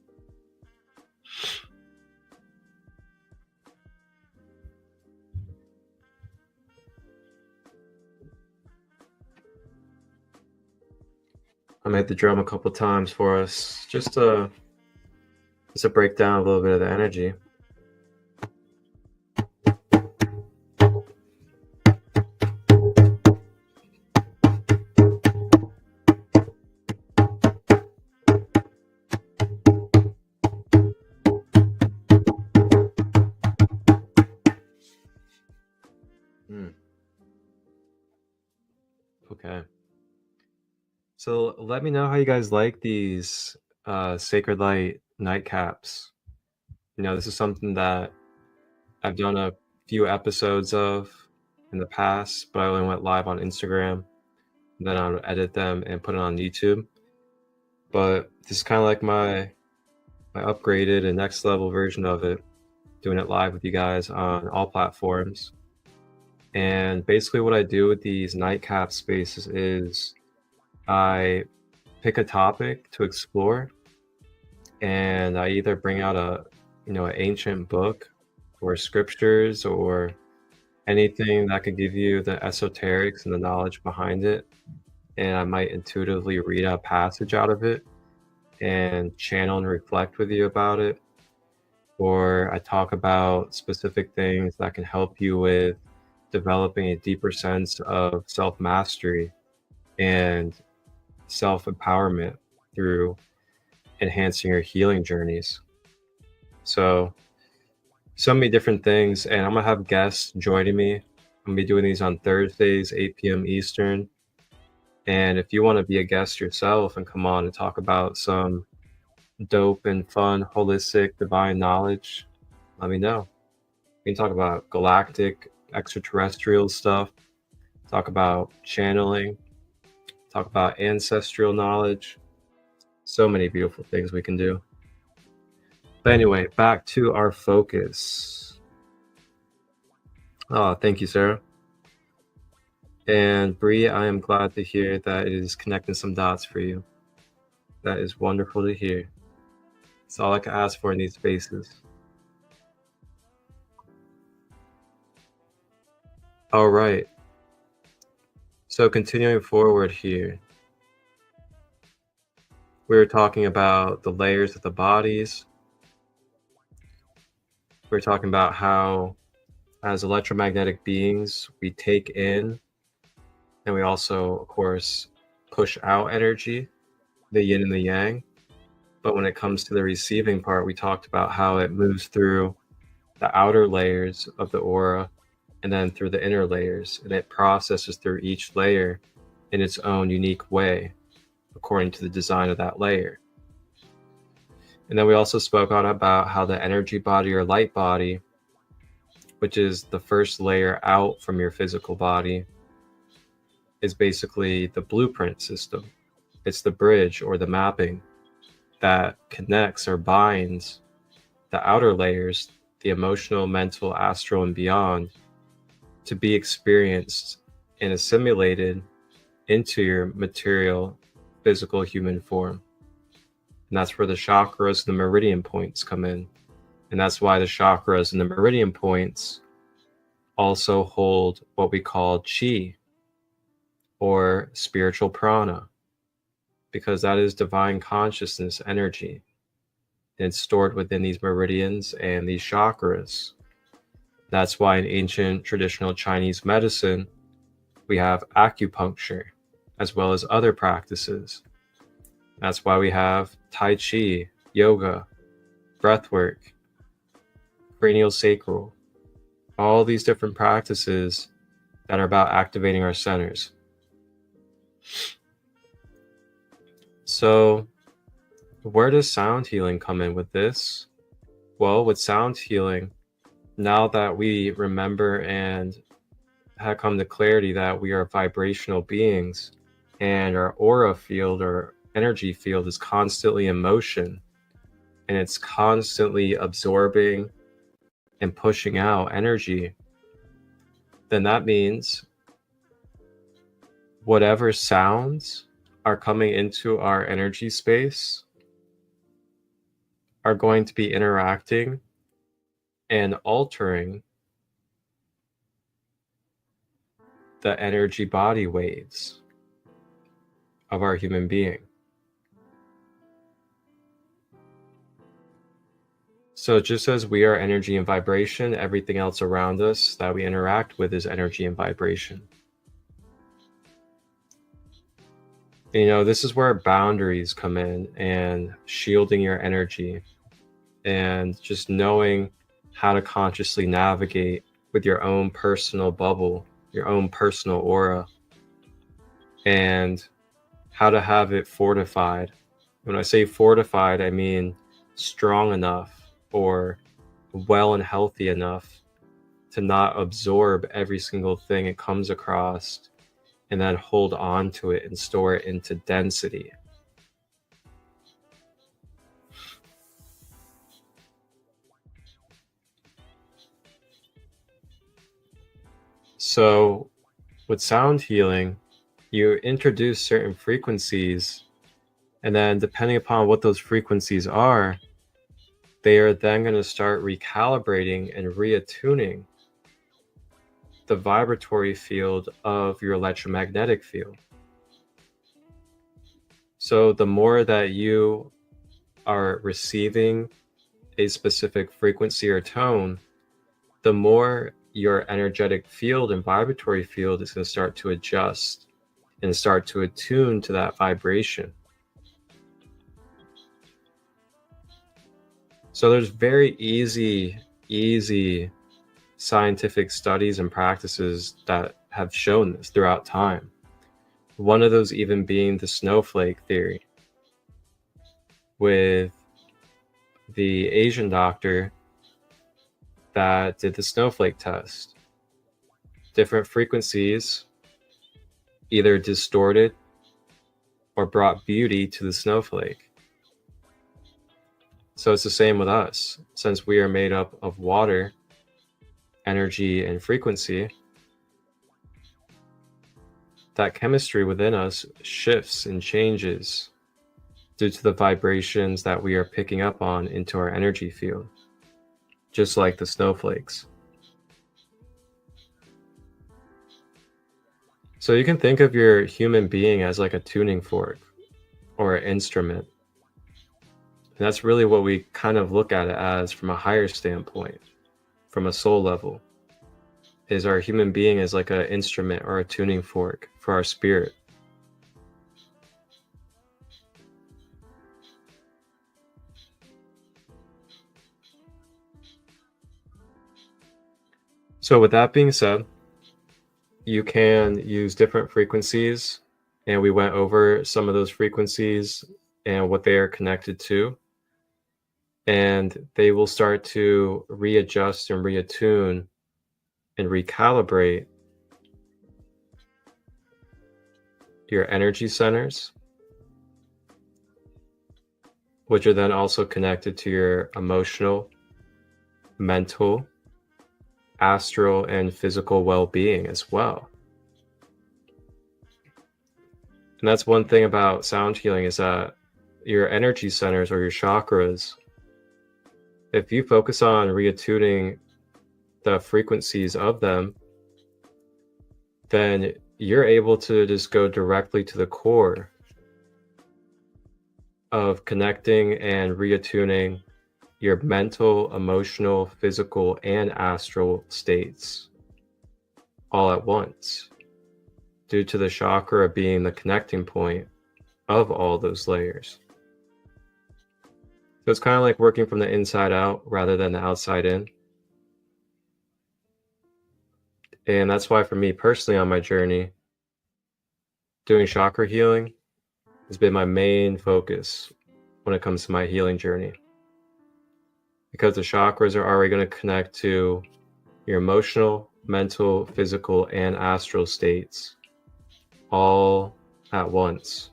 I made the drum a couple times for us, just to break down a little bit of the energy. Okay. So let me know how you guys like these SaCrEd Light nightcaps. This is something that I've done a few episodes of in the past, but I only went live on Instagram. Then I'll edit them and put it on YouTube. But this is kind of like my upgraded and next level version of it, doing it live with you guys on all platforms. And basically what I do with these nightcap spaces is I pick a topic to explore, and I either bring out an ancient book or scriptures or anything that could give you the esoterics and the knowledge behind it, and I might intuitively read a passage out of it and channel and reflect with you about it, or I talk about specific things that can help you with developing a deeper sense of self-mastery and self-empowerment through enhancing your healing journeys. So many different things, and I'm gonna have guests joining me. I'm gonna be doing these on Thursdays, 8 p.m. Eastern. And if you want to be a guest yourself and come on and talk about some dope and fun, holistic, divine knowledge, let me know. We can talk about galactic, extraterrestrial stuff, talk about channeling, talk about ancestral knowledge. So many beautiful things we can do. But anyway, back to our focus. Oh, thank you, Sarah. And Bree, I am glad to hear that it is connecting some dots for you. That is wonderful to hear. It's all I can ask for in these spaces. All right. So continuing forward here, we were talking about the layers of the bodies. We're talking about how, as electromagnetic beings, we take in and we also, of course, push out energy, the yin and the yang. But when it comes to the receiving part, we talked about how it moves through the outer layers of the aura and then through the inner layers, and it processes through each layer in its own unique way, according to the design of that layer. And then we also spoke on about how the energy body or light body, which is the first layer out from your physical body, is basically the blueprint system. It's the bridge or the mapping that connects or binds the outer layers, the emotional, mental, astral, and beyond, to be experienced and assimilated into your material, physical human form. And that's where the chakras and the meridian points come in. And that's why the chakras and the meridian points also hold what we call chi, or spiritual prana, because that is divine consciousness energy. And it's stored within these meridians and these chakras. That's why in ancient traditional Chinese medicine, we have acupuncture, as well as other practices. That's why we have Tai Chi, yoga, breathwork, cranial sacral, all these different practices that are about activating our centers. So, where does sound healing come in with this? Well, with sound healing, now that we remember and have come to clarity that we are vibrational beings and our aura field or energy field is constantly in motion and it's constantly absorbing and pushing out energy, then that means whatever sounds are coming into our energy space are going to be interacting and altering the energy body waves of our human being. So just as we are energy and vibration, everything else around us that we interact with is energy and vibration. You know, this is where boundaries come in and shielding your energy and just knowing how to consciously navigate with your own personal bubble, your own personal aura, and how to have it fortified. When I say fortified, I mean strong enough or well and healthy enough to not absorb every single thing it comes across and then hold on to it and store it into density. So with sound healing, you introduce certain frequencies, and then depending upon what those frequencies are, they are then going to start recalibrating and reattuning the vibratory field of your electromagnetic field. So the more that you are receiving a specific frequency or tone, the more your energetic field and vibratory field is going to start to adjust and start to attune to that vibration. So there's very easy scientific studies and practices that have shown this throughout time. One of those even being the snowflake theory, with the Asian doctor that did the snowflake test. Different frequencies either distorted or brought beauty to the snowflake. So it's the same with us. Since we are made up of water, energy, and frequency, that chemistry within us shifts and changes due to the vibrations that we are picking up on into our energy field, just like the snowflakes. So you can think of your human being as like a tuning fork or an instrument. And that's really what we kind of look at it as from a higher standpoint, from a soul level, is our human being as like an instrument or a tuning fork for our spirit. So with that being said, you can use different frequencies, and we went over some of those frequencies and what they are connected to. And they will start to readjust and reattune and recalibrate your energy centers, which are then also connected to your emotional, mental, astral, and physical well-being as well. And that's one thing about sound healing, is that your energy centers or your chakras, if you focus on reattuning the frequencies of them, then you're able to just go directly to the core of connecting and reattuning your mental, emotional, physical, and astral states all at once, due to the chakra being the connecting point of all those layers. So it's kind of like working from the inside out rather than the outside in. And that's why for me personally on my journey, doing chakra healing has been my main focus when it comes to my healing journey. Because the chakras are already going to connect to your emotional, mental, physical, and astral states all at once.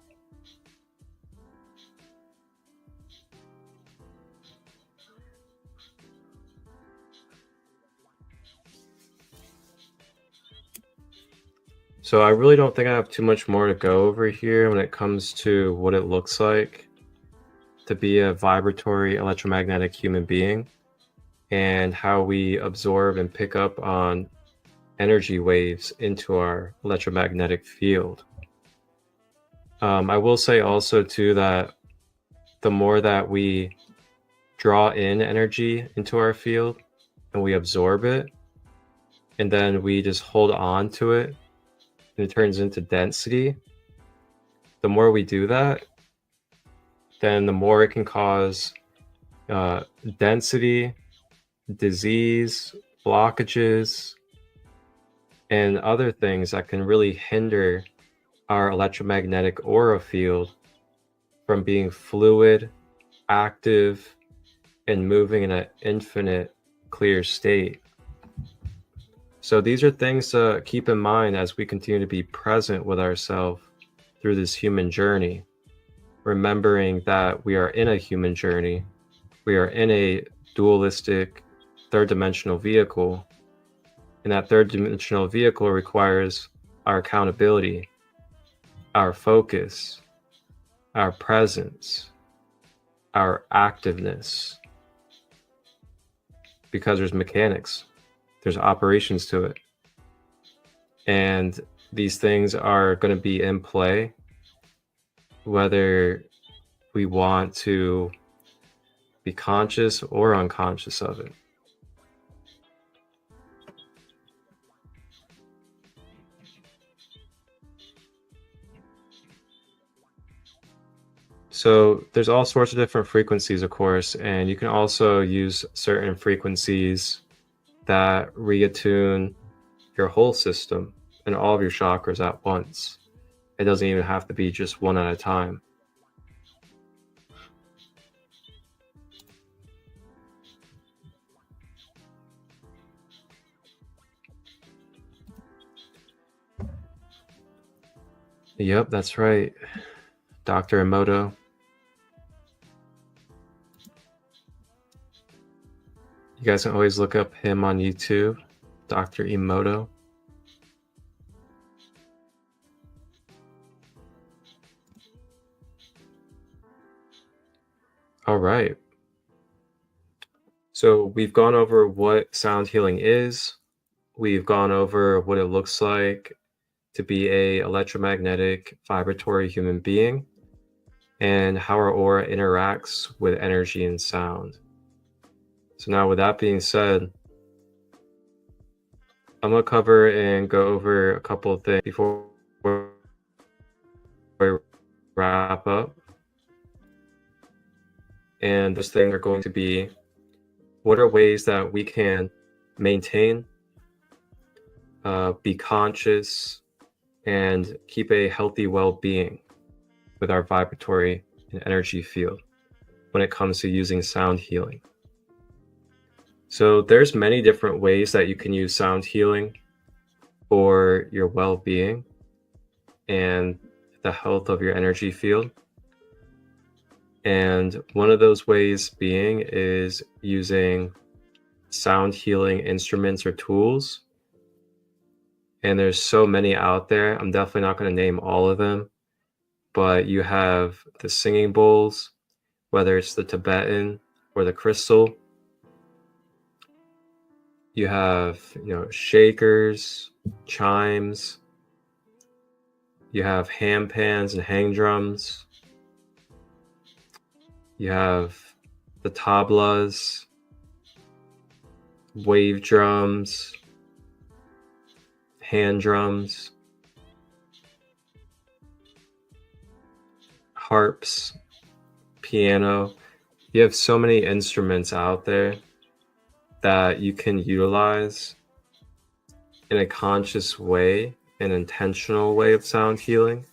So I really don't think I have too much more to go over here when it comes to what it looks like to be a vibratory electromagnetic human being, and how we absorb and pick up on energy waves into our electromagnetic field. I will say also too that the more that we draw in energy into our field and we absorb it, and then we just hold on to it, and it turns into density, the more we do that, then the more it can cause density, disease, blockages, and other things that can really hinder our electromagnetic aura field from being fluid, active, and moving in an infinite clear state. So these are things to keep in mind as we continue to be present with ourselves through this human journey, remembering that we are in a human journey. We are in a dualistic third dimensional vehicle, and that third dimensional vehicle requires our accountability, our focus, our presence, our activeness, because there's mechanics, there's operations to it, and these things are going to be in play whether we want to be conscious or unconscious of it. So there's all sorts of different frequencies, of course, and you can also use certain frequencies that reattune your whole system and all of your chakras at once. It doesn't even have to be just one at a time. Yep, that's right. Dr. Emoto. You guys can always look up him on YouTube, Dr. Emoto. All right. So we've gone over what sound healing is. We've gone over what it looks like to be a electromagnetic vibratory human being and how our aura interacts with energy and sound. So now with that being said, I'm going to cover and go over a couple of things before we wrap up. And those things are going to be, what are ways that we can maintain, be conscious, and keep a healthy well-being with our vibratory and energy field when it comes to using sound healing. So there's many different ways that you can use sound healing for your well-being and the health of your energy field. And one of those ways being is using sound healing instruments or tools. And there's so many out there. I'm definitely not going to name all of them, but you have the singing bowls, whether it's the Tibetan or the crystal. You have, shakers, chimes. You have hand pans and hang drums. You have the tablas, wave drums, hand drums, harps, piano. You have so many instruments out there that you can utilize in a conscious way, an intentional way of sound healing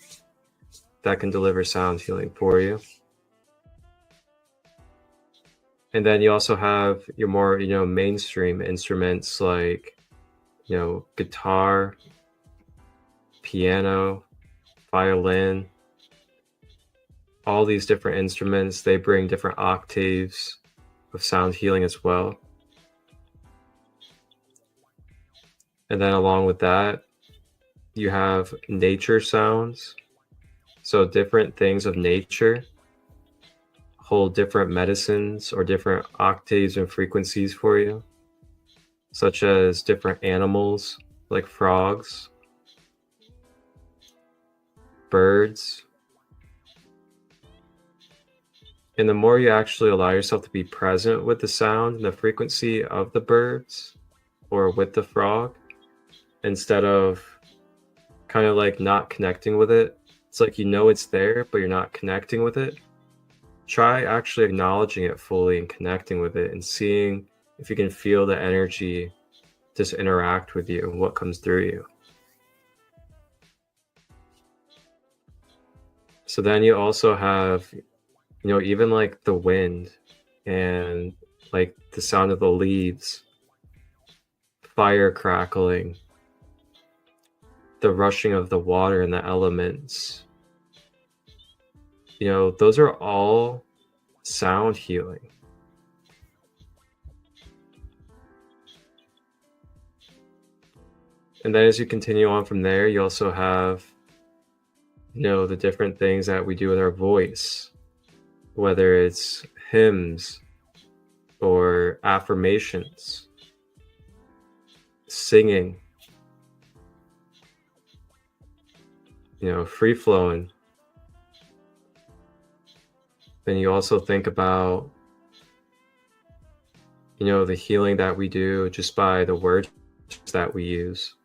that can deliver sound healing for you. And then you also have your more, mainstream instruments like, guitar, piano, violin. All these different instruments, they bring different octaves of sound healing as well. And then along with that, you have nature sounds. So different things of nature hold different medicines or different octaves and frequencies for you, such as different animals like frogs, birds. And the more you actually allow yourself to be present with the sound and the frequency of the birds or with the frog, instead of kind of like not connecting with it, it's like it's there, but you're not connecting with it. Try actually acknowledging it fully and connecting with it and seeing if you can feel the energy just interact with you and what comes through you. So then you also have, even like the wind and like the sound of the leaves, fire crackling, the rushing of the water and the elements. Those are all sound healing. And then as you continue on from there, you also have, the different things that we do with our voice, whether it's hymns or affirmations, singing, free flowing. Then you also think about, the healing that we do just by the words that we use.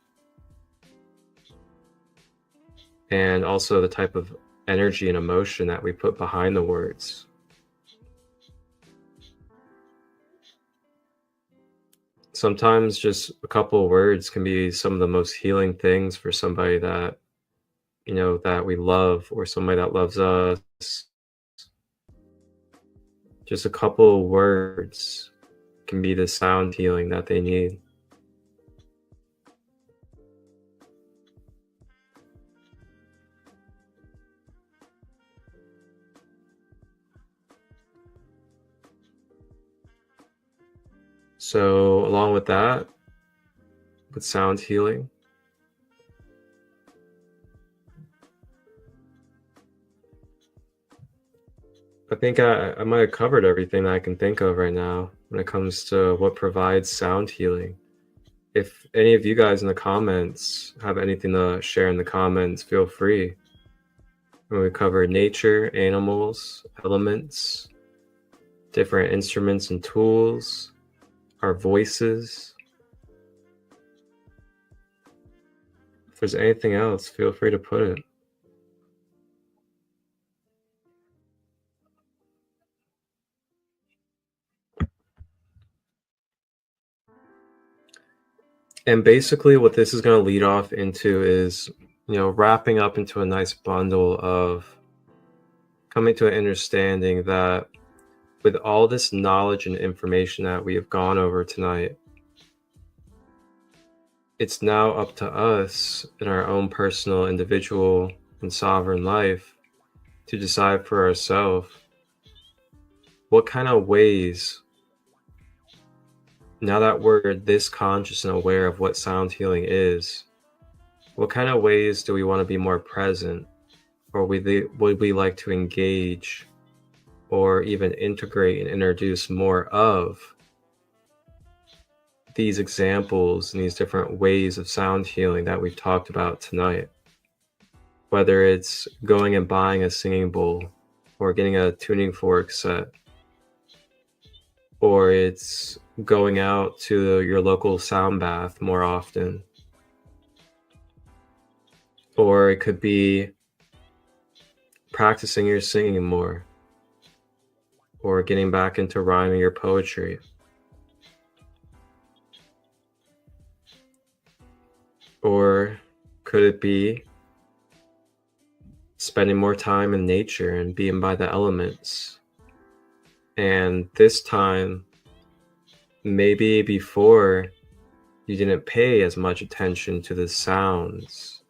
And also the type of energy and emotion that we put behind the words. Sometimes just a couple of words can be some of the most healing things for somebody that, that we love or somebody that loves us. Just a couple of words can be the sound healing that they need. So along with that, with sound healing, I think I might have covered everything that I can think of right now when it comes to what provides sound healing. If any of you guys in the comments have anything to share in the comments, feel free. When we cover nature, animals, elements, different instruments and tools, our voices. If there's anything else, feel free to put it. And basically what this is going to lead off into is, wrapping up into a nice bundle of coming to an understanding that with all this knowledge and information that we have gone over tonight, it's now up to us in our own personal, individual, and sovereign life to decide for ourselves what kind of ways, now that we're this conscious and aware of what sound healing is, what kind of ways do we want to be more present, or would we like to engage or even integrate and introduce more of these examples and these different ways of sound healing that we've talked about tonight? Whether it's going and buying a singing bowl or getting a tuning fork set, or it's going out to your local sound bath more often, or it could be practicing your singing more, or getting back into rhyming your poetry, or could it be spending more time in nature and being by the elements? And this time, maybe before you didn't pay as much attention to the sounds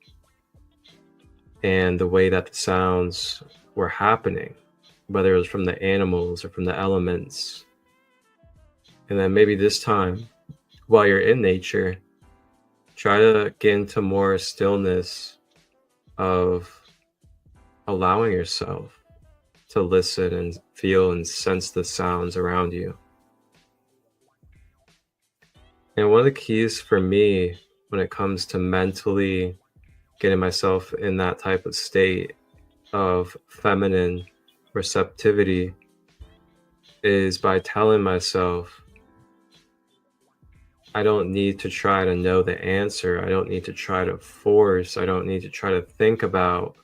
and the way that the sounds were happening, whether it was from the animals or from the elements. And then maybe this time, while you're in nature, try to get into more stillness of allowing yourself to listen and feel and sense the sounds around you. And one of the keys for me when it comes to mentally getting myself in that type of state of feminine receptivity is by telling myself, I don't need to try to know the answer. I don't need to try to force. I don't need to try to think about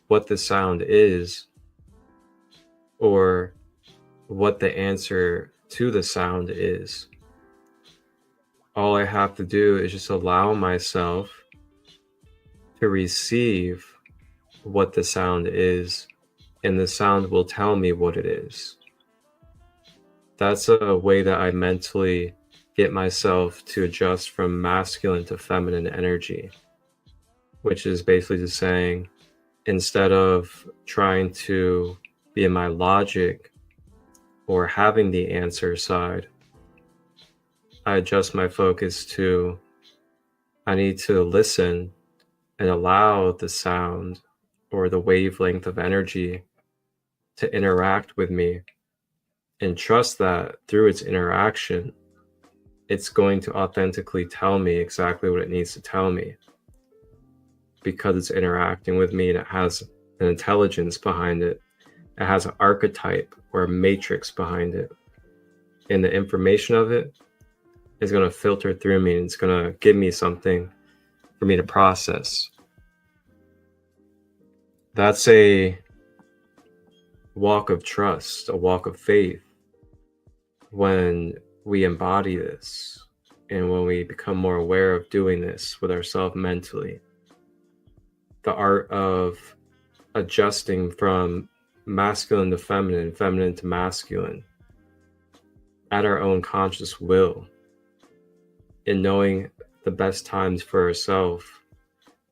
what the sound is or what the answer to the sound is. All I have to do is just allow myself to receive what the sound is, and the sound will tell me what it is. That's a way that I mentally get myself to adjust from masculine to feminine energy, which is basically just saying, instead of trying to be in my logic or having the answer side, I adjust my focus to, I need to listen and allow the sound or the wavelength of energy to interact with me, and trust that through its interaction, it's going to authentically tell me exactly what it needs to tell me, because it's interacting with me and it has an intelligence behind it. It has an archetype or a matrix behind it. And the information of it is going to filter through me, and it's going to give me something for me to process. That's a walk of trust, a walk of faith, when we embody this and when we become more aware of doing this with ourselves mentally. The art of adjusting from masculine to feminine, feminine to masculine, at our own conscious will, and knowing the best times for ourselves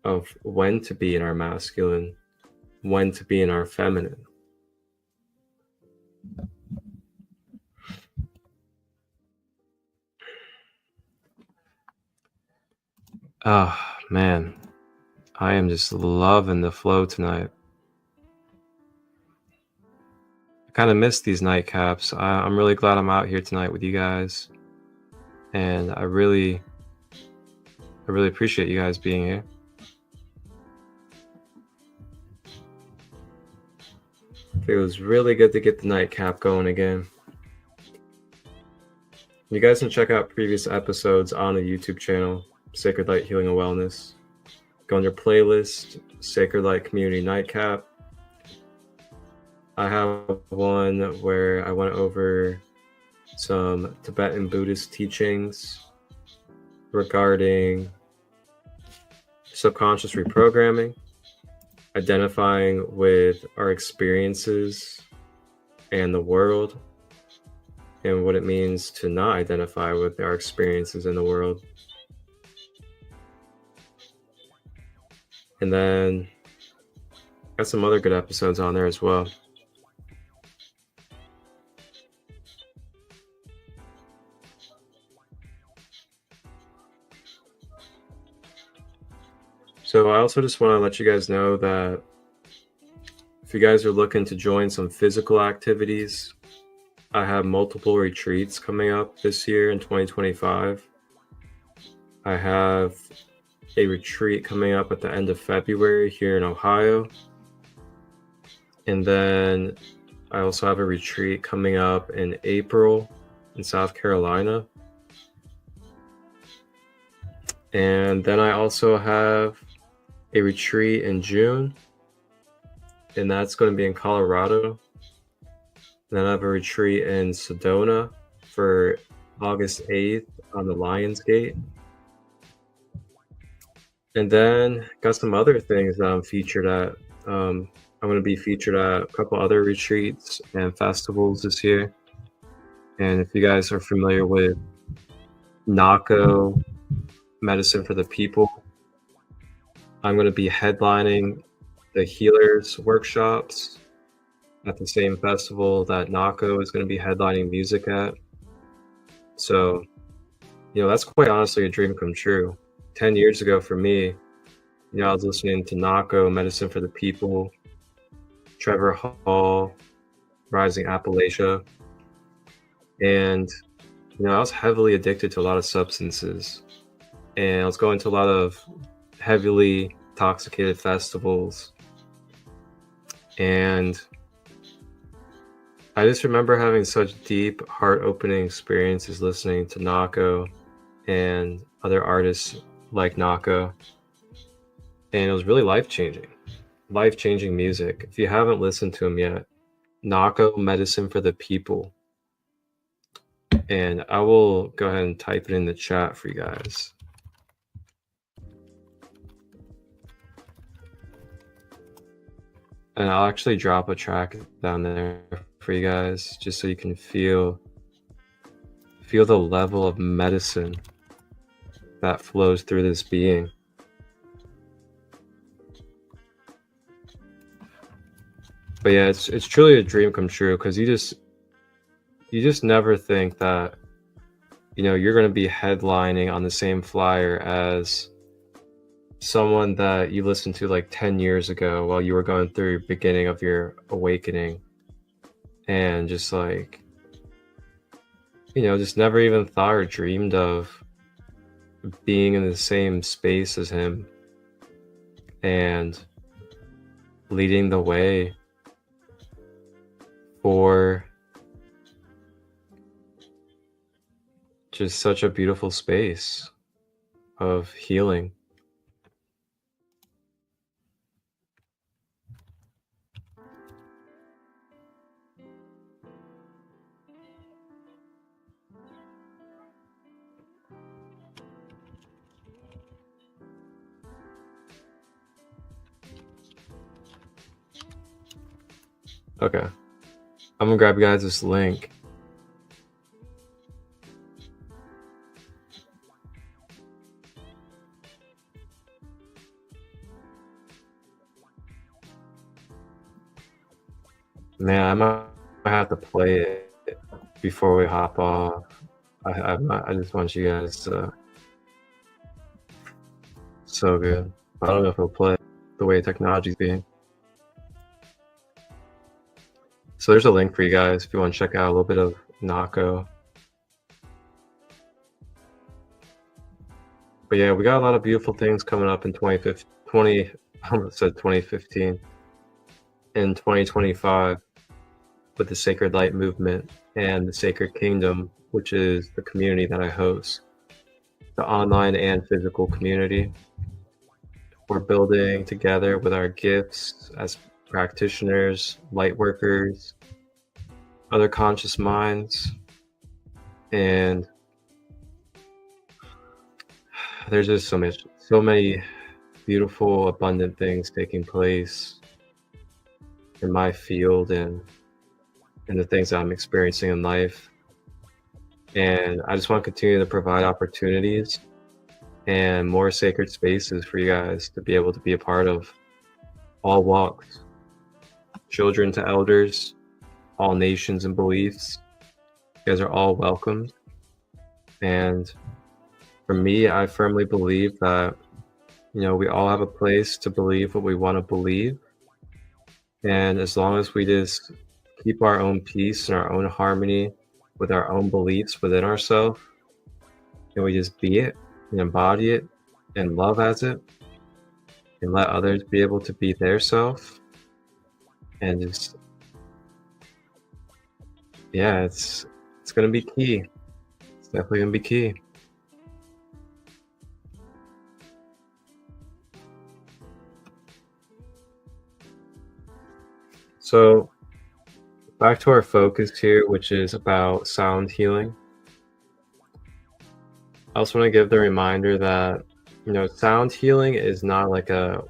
of when to be in our masculine, when to be in our feminine. Oh, man. I am just loving the flow tonight. I kind of missed these nightcaps. I'm really glad I'm out here tonight with you guys. And I really appreciate you guys being here. It was really good to get the nightcap going again. You guys can check out previous episodes on the YouTube channel, SaCrEd LiGhT Healing and Wellness. Go on your playlist, SaCrEd LiGhT Community Nightcap. I have one where I went over some Tibetan Buddhist teachings regarding subconscious reprogramming, identifying with our experiences and the world, and what it means to not identify with our experiences in the world. And then got some other good episodes on there as well. So I also just want to let you guys know that if you guys are looking to join some physical activities, I have multiple retreats coming up this year in 2025. I have a retreat coming up at the end of February here in Ohio. And then I also have a retreat coming up in April in South Carolina. And then I also have a retreat in June, and that's going to be in Colorado. And then I have a retreat in Sedona for August 8th on the Lions Gate. And then got some other things that I'm featured at. I'm going to be featured at a couple other retreats and festivals this year. And if you guys are familiar with NACO, Medicine for the People, I'm going to be headlining the Healers workshops at the same festival that NACO is going to be headlining music at. So, that's quite honestly a dream come true. 10 years ago for me, I was listening to NACO, Medicine for the People, Trevor Hall, Rising Appalachia. And, I was heavily addicted to a lot of substances. And I was going to a lot of heavily intoxicated festivals. And I just remember having such deep, heart-opening experiences listening to NACO and other artists like NACO. And it was really life-changing music. If you haven't listened to him yet, NACO, Medicine for the People. And I will go ahead and type it in the chat for you guys. And I'll actually drop a track down there for you guys, just so you can feel the level of medicine that flows through this being. But yeah, it's truly a dream come true, because you just never think that you're going to be headlining on the same flyer as someone that you listened to like 10 years ago while you were going through the beginning of your awakening, and just like just never even thought or dreamed of being in the same space as him and leading the way for just such a beautiful space of healing. Okay, I'm gonna grab you guys this link. Man, I might have to play it before we hop off. I just want you guys to so good. I don't know if it'll play the way technology's being. So there's a link for you guys if you want to check out a little bit of Nako. But yeah, we got a lot of beautiful things coming up in 2015. I almost said 2015. In 2025 with the Sacred Light movement and the Sacred Kingdom, which is the community that I host, the online and physical community. We're building together with our gifts as practitioners, light workers, other conscious minds, and there's just so many beautiful, abundant things taking place in my field and the things that I'm experiencing in life. And I just want to continue to provide opportunities and more sacred spaces for you guys to be able to be a part of, all walks, children to elders, all nations and beliefs. You guys are all welcomed. And for me, I firmly believe that, you know, we all have a place to believe what we want to believe. And as long as we just keep our own peace and our own harmony with our own beliefs within ourselves, and we just be it and embody it and love as it, and let others be able to be their self, and just, yeah, it's gonna be key. It's definitely gonna be key. So back to our focus here, which is about sound healing. I also want to give the reminder that, you know, sound healing is not like a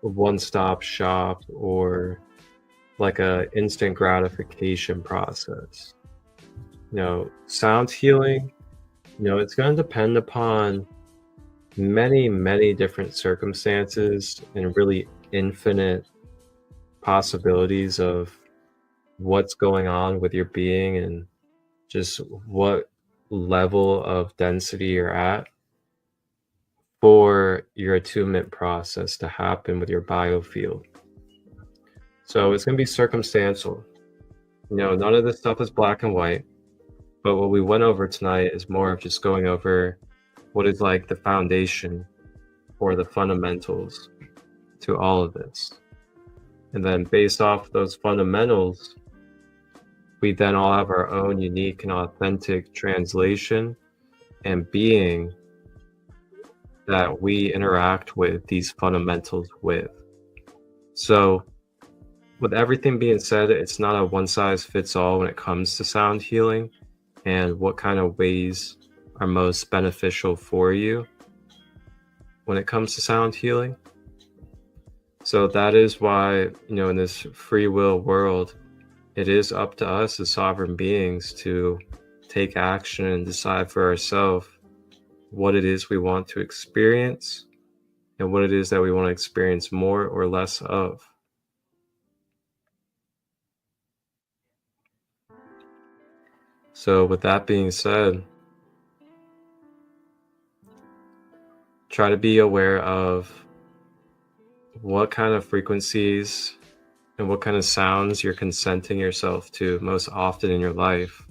one-stop shop or like a instant gratification process. You know, sound healing, you know, it's going to depend upon many, many different circumstances and really infinite possibilities of what's going on with your being and just what level of density you're at for your attunement process to happen with your biofield. So it's going to be circumstantial. You know, none of this stuff is black and white, but what we went over tonight is more of just going over what is like the foundation or the fundamentals to all of this. And then based off those fundamentals, we then all have our own unique and authentic translation and being that we interact with these fundamentals with. So with everything being said, it's not a one size fits all when it comes to sound healing and what kind of ways are most beneficial for you when it comes to sound healing. So that is why, you know, in this free will world, it is up to us as sovereign beings to take action and decide for ourselves what it is we want to experience and what it is that we want to experience more or less of. So with that being said, try to be aware of what kind of frequencies and what kind of sounds you're consenting yourself to most often in your life.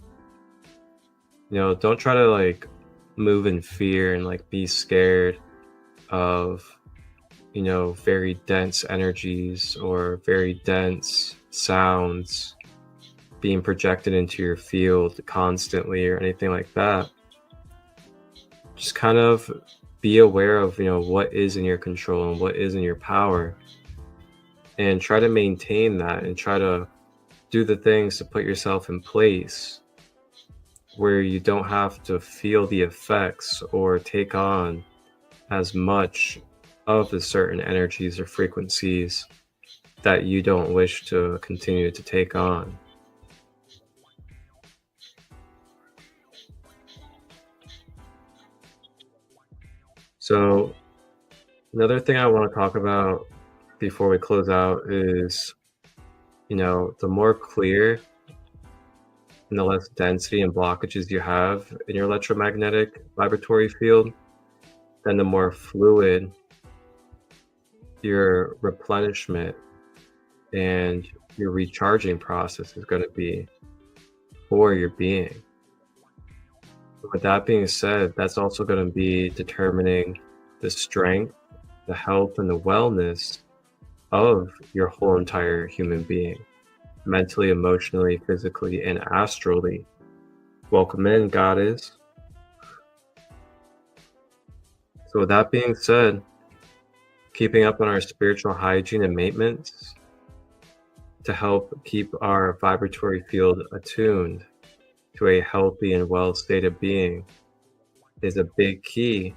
You know, don't try to like move in fear and like be scared of, you know, very dense energies or very dense sounds being projected into your field constantly or anything like that. Just kind of be aware of, you know, what is in your control and what is in your power, and try to maintain that and try to do the things to put yourself in place where you don't have to feel the effects or take on as much of the certain energies or frequencies that you don't wish to continue to take on. So another thing I want to talk about before we close out is, you know, the more clear and the less density and blockages you have in your electromagnetic vibratory field, then the more fluid your replenishment and your recharging process is going to be for your being. With that being said, that's also going to be determining the strength, the health, and the wellness of your whole entire human being, mentally, emotionally, physically, and astrally. Welcome in, Goddess. So with that being said, keeping up on our spiritual hygiene and maintenance to help keep our vibratory field attuned to a healthy and well state of being is a big key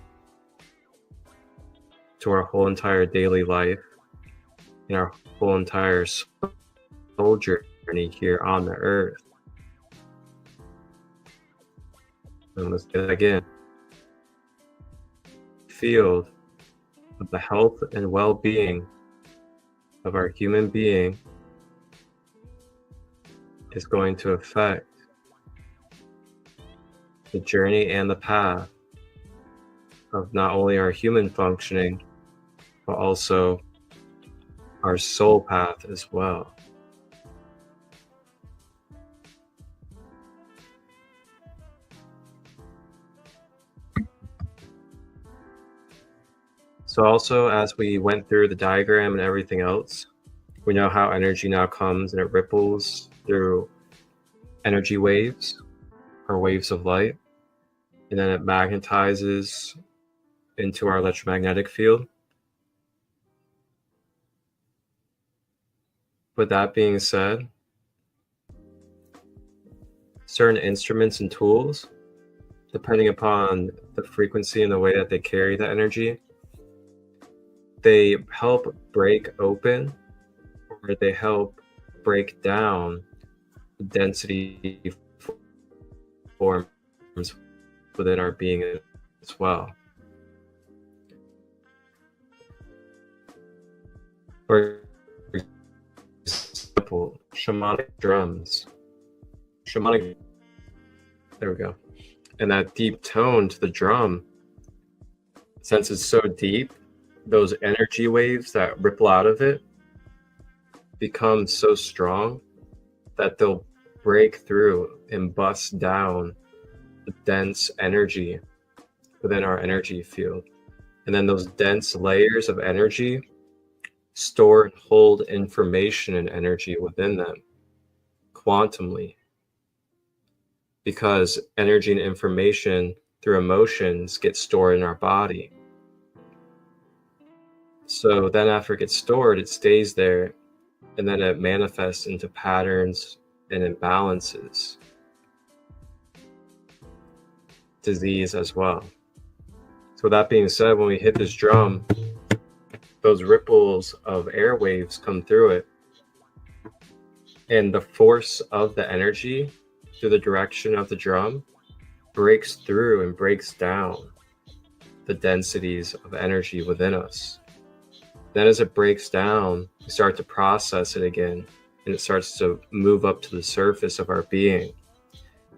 to our whole entire daily life and our whole entire soul journey here on the earth. And let's get it again. Field of the health and well-being of our human being is going to affect the journey and the path of not only our human functioning, but also our soul path as well. So also, as we went through the diagram and everything else, we know how energy now comes and it ripples through energy waves or waves of light, and then it magnetizes into our electromagnetic field. With that being said, certain instruments and tools, depending upon the frequency and the way that they carry the energy, they help break open or they help break down density forms within our being as well. For example, shamanic drums. There we go. And that deep tone to the drum, since it's so deep, those energy waves that ripple out of it become so strong that they'll break through and bust down the dense energy within our energy field. And then those dense layers of energy store and hold information and energy within them quantumly, because energy and information through emotions get stored in our body. So then after it gets stored, it stays there, and then it manifests into patterns and imbalances, disease as well. So that being said, when we hit this drum, those ripples of airwaves come through it, and the force of the energy through the direction of the drum breaks through and breaks down the densities of energy within us. Then as it breaks down, we start to process it again, and it starts to move up to the surface of our being.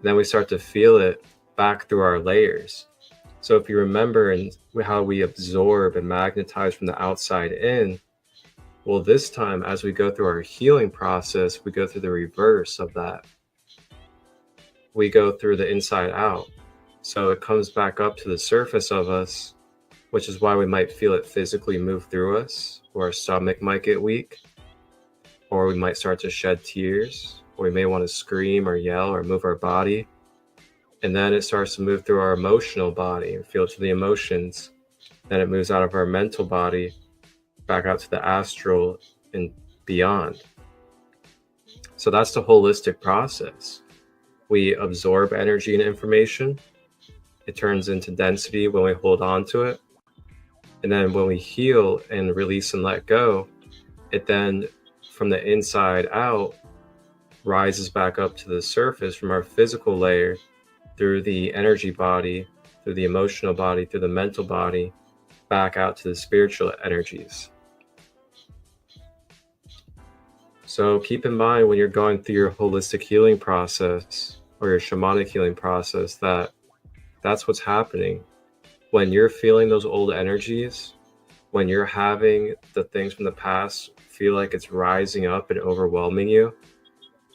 Then we start to feel it back through our layers. So if you remember and how we absorb and magnetize from the outside in, well, this time as we go through our healing process, we go through the reverse of that. We go through the inside out. So it comes back up to the surface of us, which is why we might feel it physically move through us, or our stomach might get weak, or we might start to shed tears, or we may want to scream or yell or move our body. And then it starts to move through our emotional body and feel to the emotions. Then it moves out of our mental body, back out to the astral and beyond. So that's the holistic process. We absorb energy and information. It turns into density when we hold on to it. And then when we heal and release and let go, it then from the inside out rises back up to the surface from our physical layer through the energy body, through the emotional body, through the mental body, back out to the spiritual energies. So keep in mind when you're going through your holistic healing process or your shamanic healing process that that's what's happening. when you're feeling those old energies, when you're having the things from the past feel like it's rising up and overwhelming you,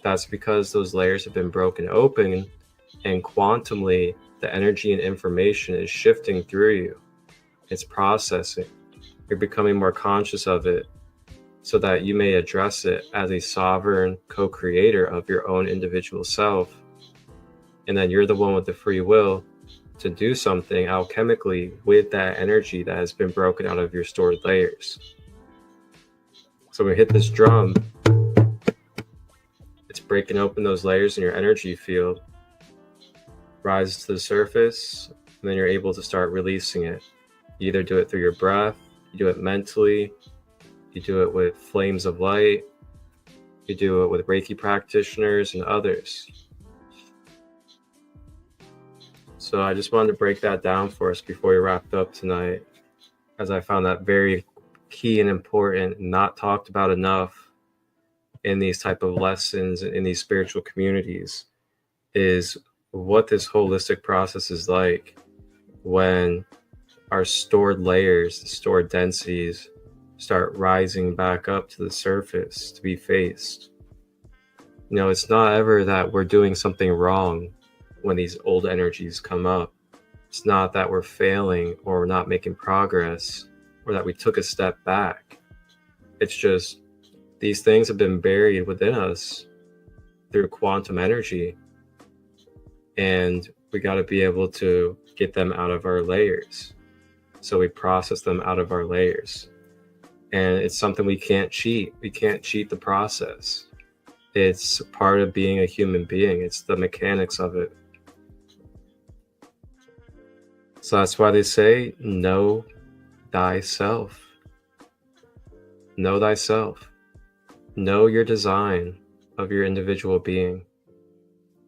that's because those layers have been broken open, and quantumly, the energy and information is shifting through you. It's processing. You're becoming more conscious of it so that you may address it as a sovereign co-creator of your own individual self. And then you're the one with the free will to do something alchemically with that energy that has been broken out of your stored layers. So when we hit this drum, it's breaking open those layers in your energy field, rises to the surface, and then you're able to start releasing it. You either do it through your breath, you do it mentally, you do it with flames of light, you do it with Reiki practitioners and others. So I just wanted to break that down for us before we wrapped up tonight, as I found that very key and important, not talked about enough in these type of lessons in these spiritual communities, is what this holistic process is like when our stored layers, stored densities start rising back up to the surface to be faced. You know, it's not ever that we're doing something wrong when these old energies come up. It's not that we're failing or we're not making progress or that we took a step back. It's just these things have been buried within us through quantum energy, and we got to be able to get them out of our layers. So we process them out of our layers. And it's something we can't cheat. We can't cheat the process. It's part of being a human being. It's the mechanics of it. So that's why they say, know thyself. Know thyself. Know your design of your individual being,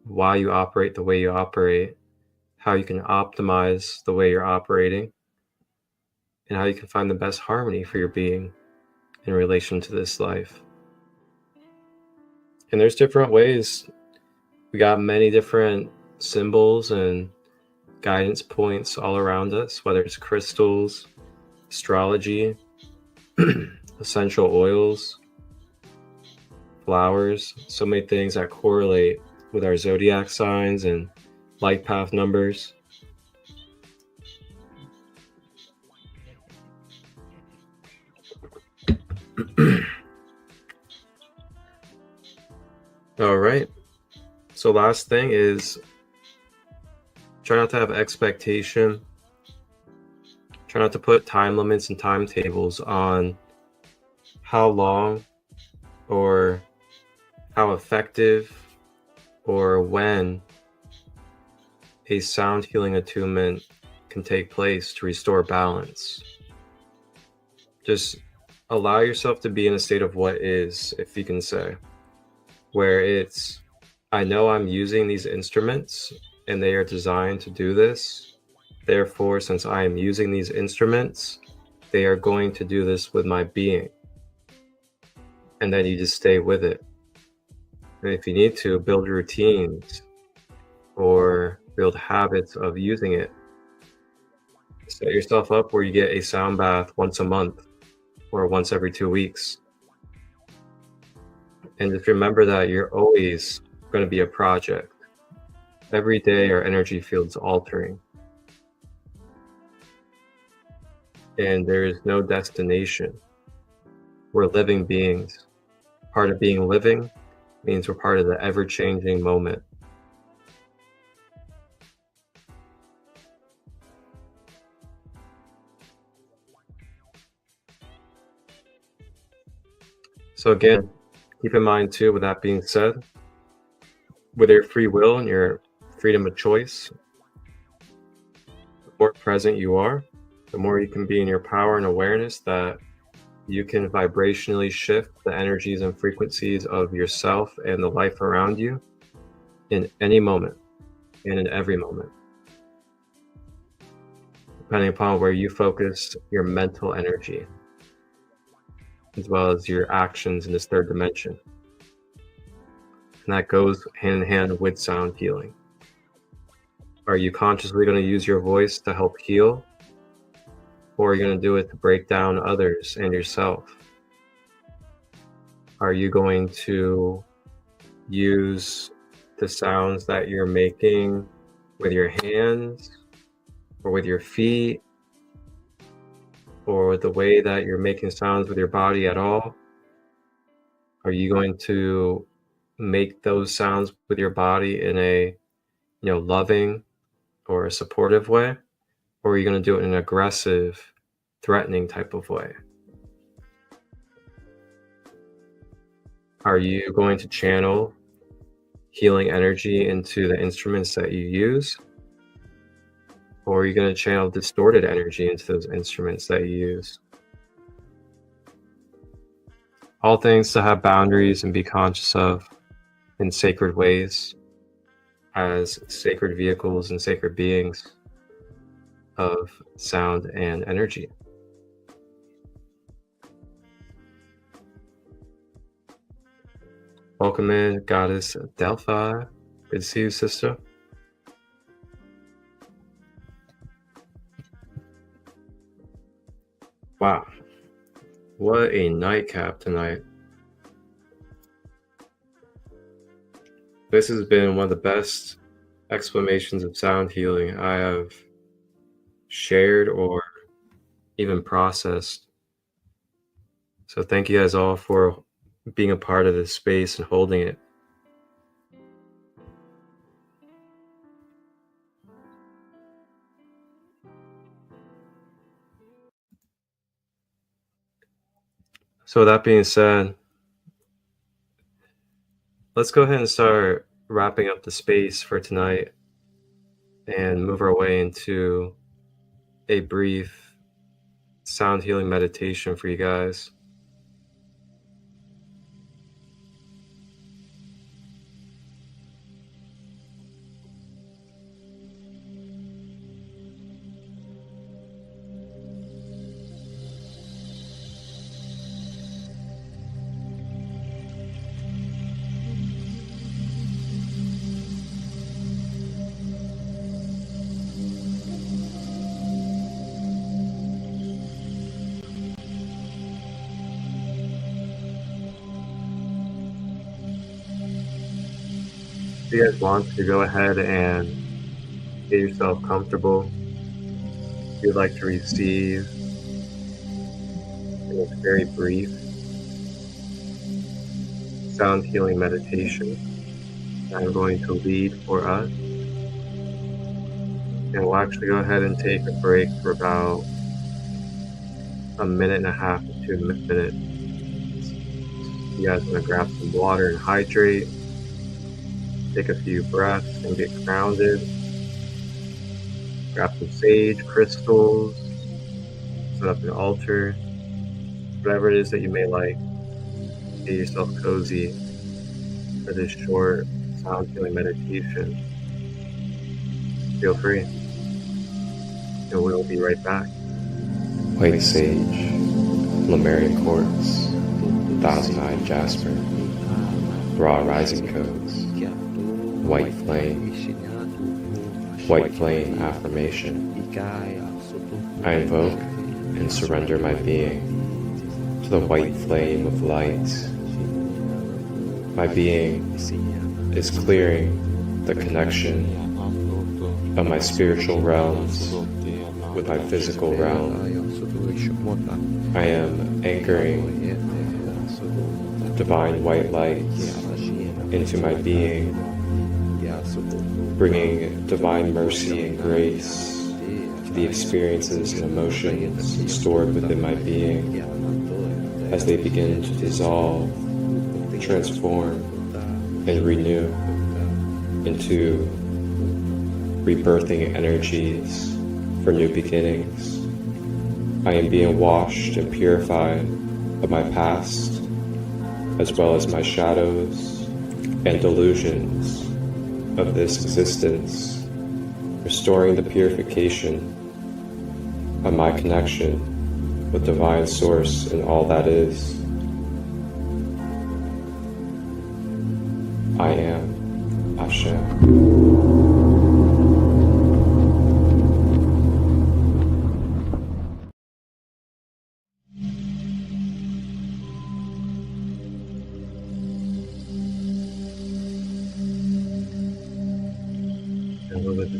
why you operate the way you operate, how you can optimize the way you're operating, and how you can find the best harmony for your being in relation to this life. And there's different ways. We got many different symbols and guidance points all around us, whether it's crystals, astrology, essential oils, flowers, so many things that correlate with our zodiac signs and life path numbers. All right. So last thing is try not to have expectation. Try not to put time limits and timetables on how long or how effective or when a sound healing attunement can take place to restore balance. Just allow yourself to be in a state of what is, if you can say, where it's, I know I'm using these instruments and they are designed to do this. Therefore, since I am using these instruments, they are going to do this with my being. And then you just stay with it. And if you need to, build routines or build habits of using it. Set yourself up where you get a sound bath once a month or once every 2 weeks. And just remember that you're always going to be a project. Every day our energy field's altering. And there is no destination. We're living beings. Part of being living means we're part of the ever-changing moment. So again, keep in mind too, with that being said, with your free will and your freedom of choice, the more present you are, the more you can be in your power and awareness that you can vibrationally shift the energies and frequencies of yourself and the life around you in any moment and in every moment, depending upon where you focus your mental energy, as well as your actions in this third dimension. And that goes hand in hand with sound healing. Are you consciously going to use your voice to help heal Or are you going to do it to break down others and yourself? Are you going to use the sounds that you're making with your hands or with your feet, or the way that you're making sounds with your body at all? Are you going to make those sounds with your body in a, loving or a supportive way? Or are you going to do it in an aggressive, threatening type of way? Are you going to channel healing energy into the instruments that you use? Or are you going to channel distorted energy into those instruments that you use? All things to have boundaries and be conscious of in sacred ways, as sacred vehicles and sacred beings of sound and energy. Welcome in, Goddess Delphi. Good to see you, sister. Wow, what a nightcap tonight. This has been one of the best explanations of sound healing I have shared or even processed. So thank you guys all for being a part of this space and holding it. So with that being said, let's go ahead and start wrapping up the space for tonight and move our way into a brief sound healing meditation for you guys. If you guys want to go ahead and get yourself comfortable, if you'd like to receive in this very brief sound healing meditation, I'm going to lead for us. And we'll actually go ahead and take a break for about 1.5 to 2 minutes. You guys want to grab some water and hydrate. Take a few breaths and get grounded. Grab some sage crystals. Set up an altar. Whatever it is that you may like. Get yourself cozy for this short sound healing meditation. Feel free. And we'll be right back. White sage, Lemurian quartz, thousand-eyed jasper, raw rising codes, white flame affirmation. I invoke and surrender my being to the white flame of light. My being is clearing the connection of my spiritual realms with my physical realm. I am anchoring divine white light into my being, bringing divine mercy and grace to the experiences and emotions stored within my being as they begin to dissolve, transform, and renew into rebirthing energies for new beginnings. I am being washed and purified of my past, as well as my shadows and delusions of this existence, restoring the purification of my connection with Divine Source and all that is. I am Cashapp.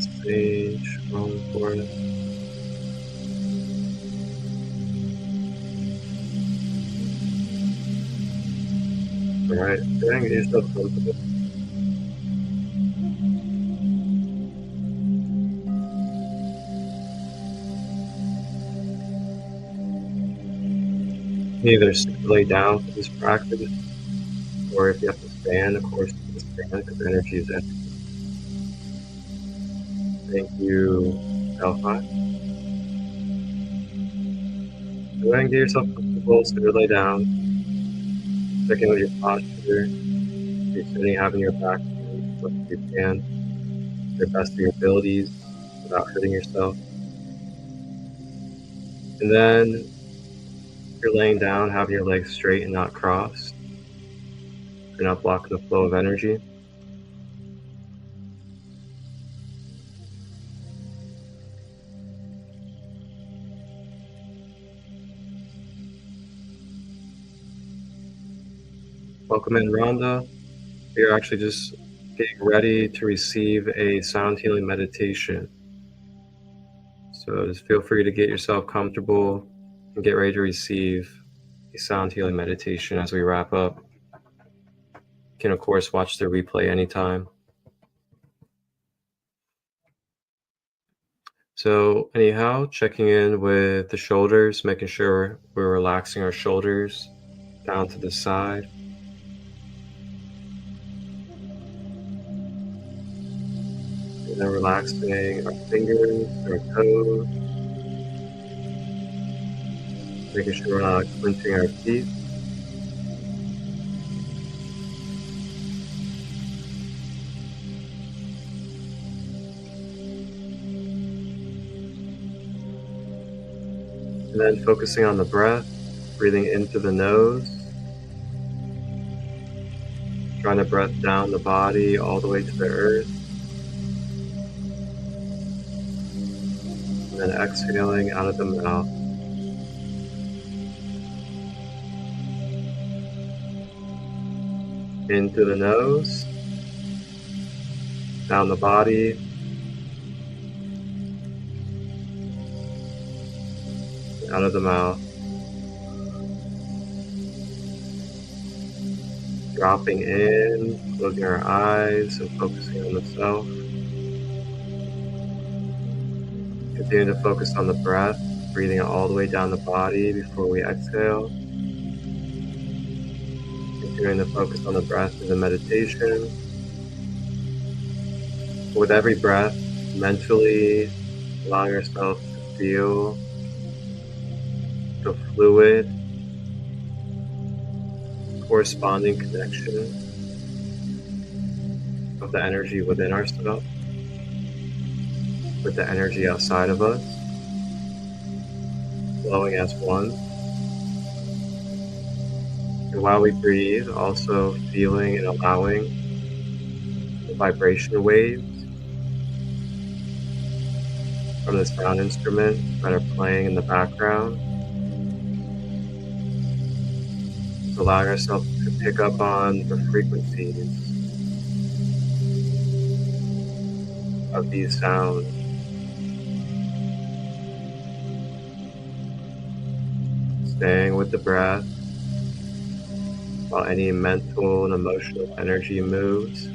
the sage, rolling forest. Alright, go ahead and get yourself comfortable. You can either lay down for this practice, or if you have to stand, of course, you can stand because energy is energy. Thank you, Alpha. Go ahead and get yourself comfortable, sit or lay down. Check in with your posture. If you're sitting, having your back as much as you can, to the best of your abilities, without hurting yourself. And then, if you're laying down, have your legs straight and not crossed. You're not blocking the flow of energy. Welcome in, Rhonda. You're actually just getting ready to receive a sound healing meditation. So just feel free to get yourself comfortable and get ready to receive a sound healing meditation as we wrap up. You can, of course, watch the replay anytime. So anyhow, checking in with the shoulders, making sure we're relaxing our shoulders down to the side. And then relaxing our fingers, our toes. Making sure we're not clenching our teeth. And then focusing on the breath, breathing into the nose. Trying to breath down the body all the way to the earth. And then exhaling out of the mouth. Into the nose, down the body, out of the mouth. Dropping in, closing our eyes and focusing on the self. Continue to focus on the breath, breathing it all the way down the body before we exhale. Continuing to focus on the breath in the meditation. With every breath, mentally allowing yourself to feel the fluid, corresponding connection of the energy within ourselves with the energy outside of us, flowing as one. And while we breathe, also feeling and allowing the vibration waves from the sound instrument that are playing in the background. Just allowing ourselves to pick up on the frequencies of these sounds. Staying with the breath while any mental and emotional energy moves.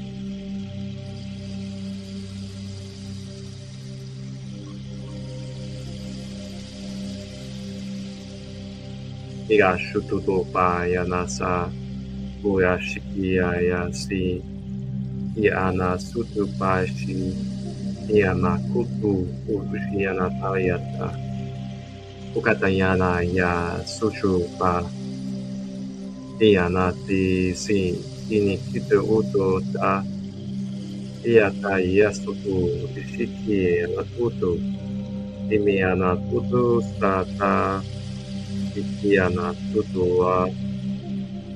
Iga shututo pa ya nasa buya shikia ya si iana sutu pa shi iana kutu utushiana tayata ukatayana ya suchu pa iana ti si ini kitu uto ta iata ya sutu ishiki la kutu imiana kutu sata ikiana tutua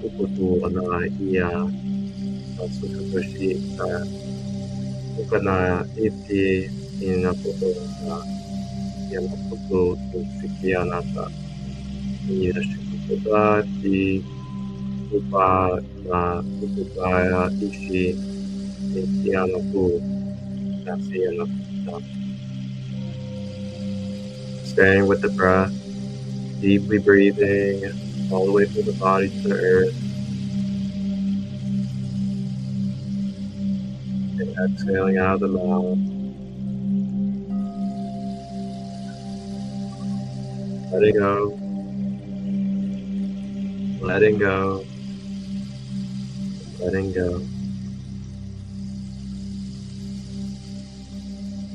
ukutu na ia sututoshi ta ukana iti ina kutu na yana kutu sikiana ta ina shikuta ti upa na ukutaya ishi ikiana ku nasiana Staying with the breath, deeply breathing all the way from the body to the earth. And exhaling out of the mouth. Letting go. Letting go. Letting go.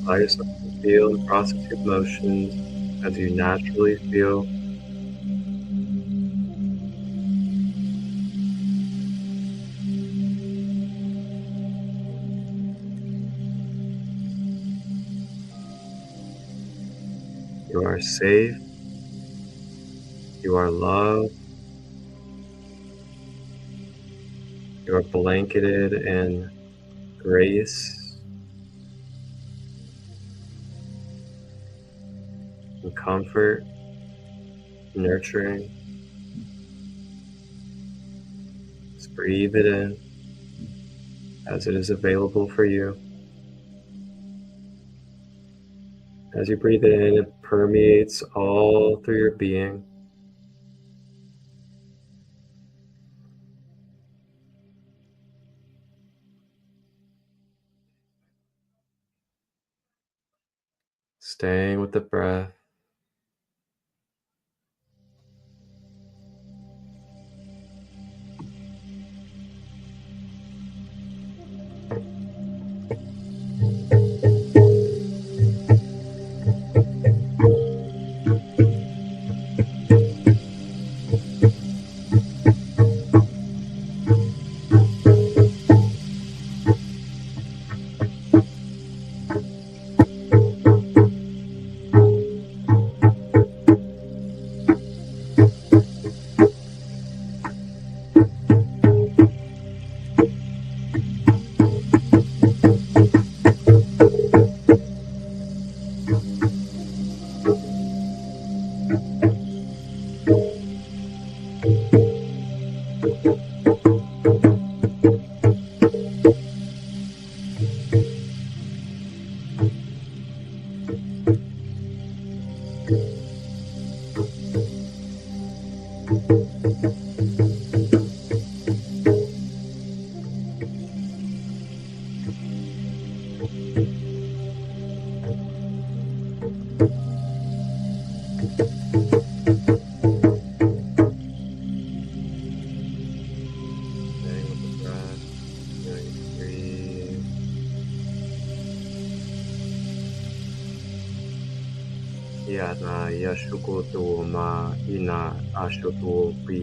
Allow yourself to feel and process your emotions as you naturally feel. You are safe. You are loved. You are blanketed in grace and comfort, nurturing. Just breathe it in as it is available for you. As you breathe it in, it permeates all through your being. Staying with the breath. Staying with the breath. Feeling free. Yana yashukoto ma ina ashoto pi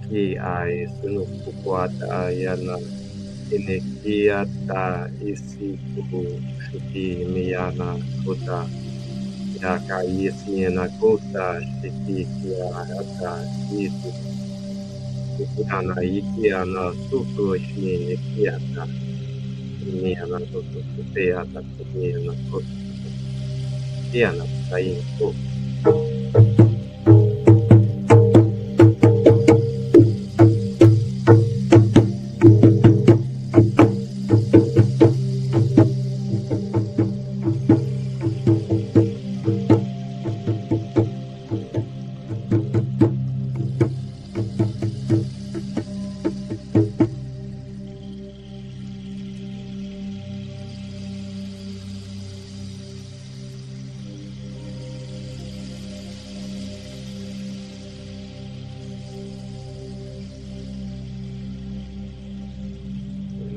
ki ai sunukukwata yana inekiata isiku shuki miyana kota yaka yismiana kota shiki kia hata isi yana ikiana suku shini kiata miyana kota kuteata miyana kota kiana sayin kota.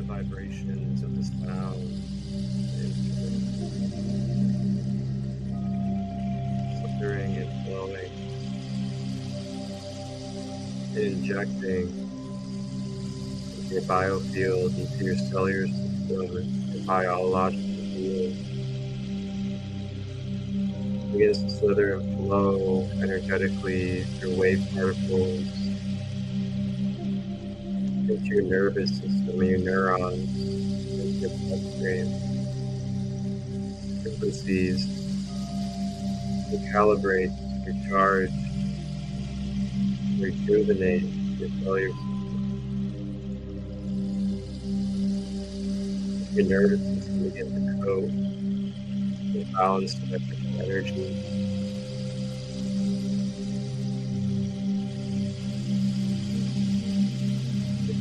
Vibrations of the sound filtering and flowing, injecting into your biofield, into your cellular system, your biological field. Begins to slither and flow energetically through wave particles into your nervous system and your neurons, into your bloodstream, frequencies, recalibrate, recharge, rejuvenate your cellular system. Your nervous system begins to cope a balanced electrical energy.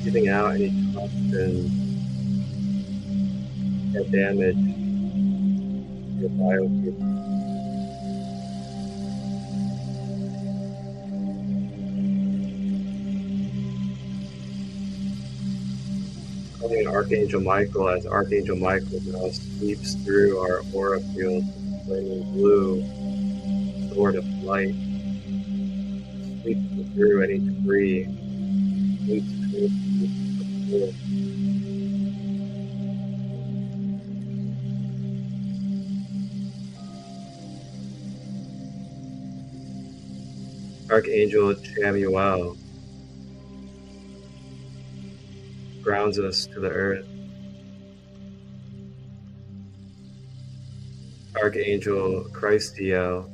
Giving out any toxins or damage to your biofield. Calling Archangel Michael as Archangel Michael now sweeps through our aura field with flaming blue sword of light, sweeps through any debris, sweeps through the field. Archangel Chamuel grounds us to the earth. Archangel Christiel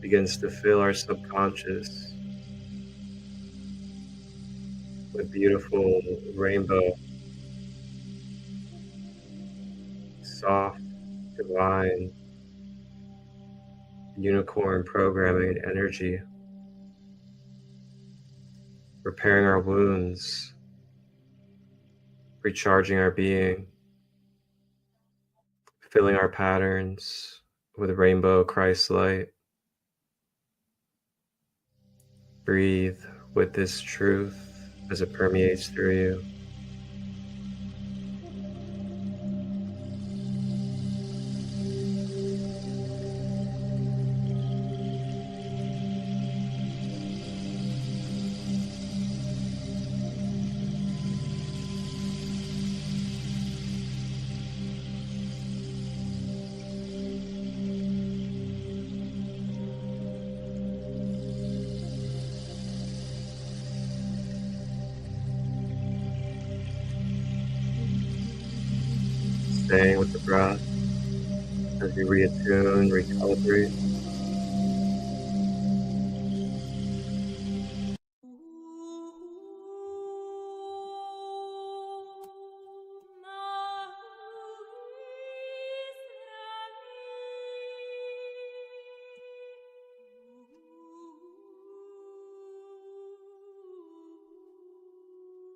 begins to fill our subconscious with beautiful rainbow, soft, divine, unicorn programming and energy, repairing our wounds, recharging our being, filling our patterns with rainbow Christ light. Breathe with this truth as it permeates through you. Staying with the breath as we reattune, recalibrate.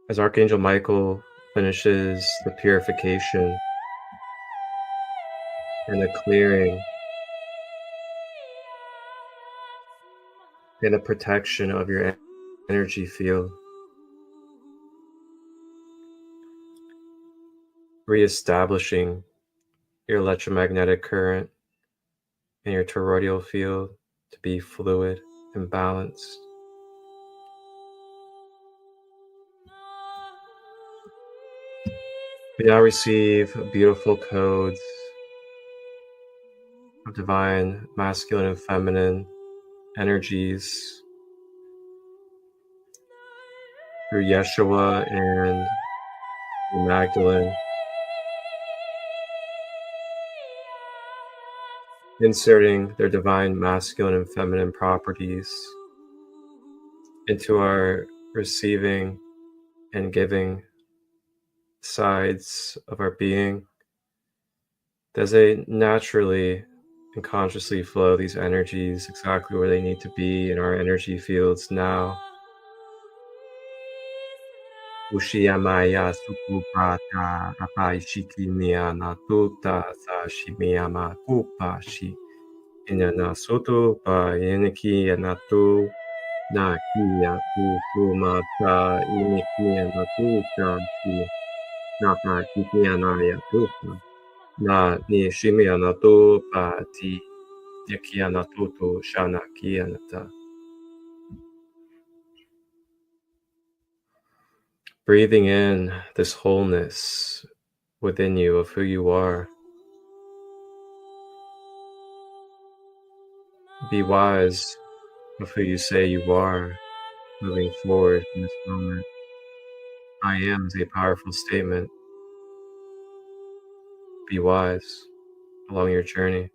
As Archangel Michael finishes the purification and the clearing and the protection of your energy field, reestablishing your electromagnetic current and your toroidal field to be fluid and balanced. We now receive beautiful codes of divine masculine and feminine energies through Yeshua and Magdalene, inserting their divine masculine and feminine properties into our receiving and giving sides of our being, as they naturally and consciously flow these energies exactly where they need to be in our energy fields now. Ushiyamaya sukupata apaishikinia natuta sashimiyama kupashi inana soto pa iniki anatu na kia kusumata iniki anatuta si napa kikianaya tupa na ni shimianatu pa ti yakianatuto shana kianata. Breathing in this wholeness within you of who you are. Be wise of who you say you are moving forward in this moment. I am is a powerful statement. Be wise along your journey.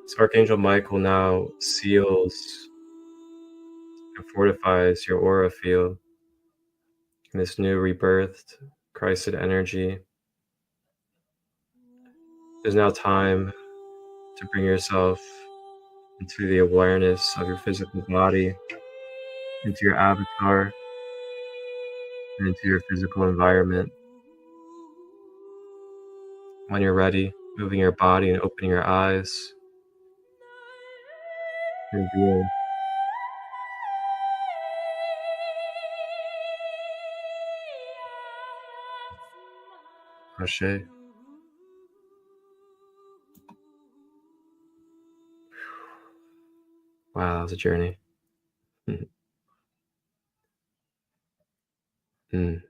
So Archangel Michael now seals and fortifies your aura field in this new rebirthed, Christed energy. There's now time to bring yourself into the awareness of your physical body, into your avatar, and into your physical environment. When you're ready, moving your body and opening your eyes, and being crochet. Wow, that was a journey. Mm.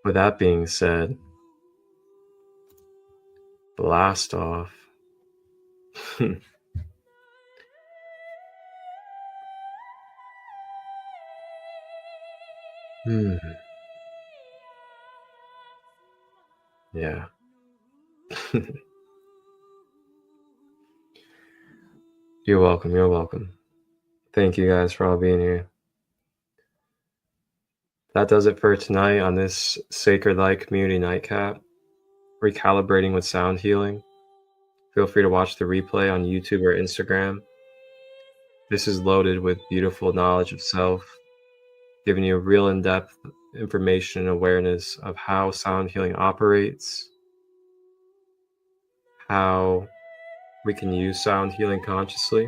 With that being said, blast off. Yeah. You're welcome. You're welcome. Thank you guys for all being here. That does it for tonight on this SaCrEd Light Community Nightcap. Recalibrating with sound healing. Feel free to watch the replay on YouTube or Instagram. This is loaded with beautiful knowledge of self, giving you real in-depth information and awareness of how sound healing operates, how we can use sound healing consciously,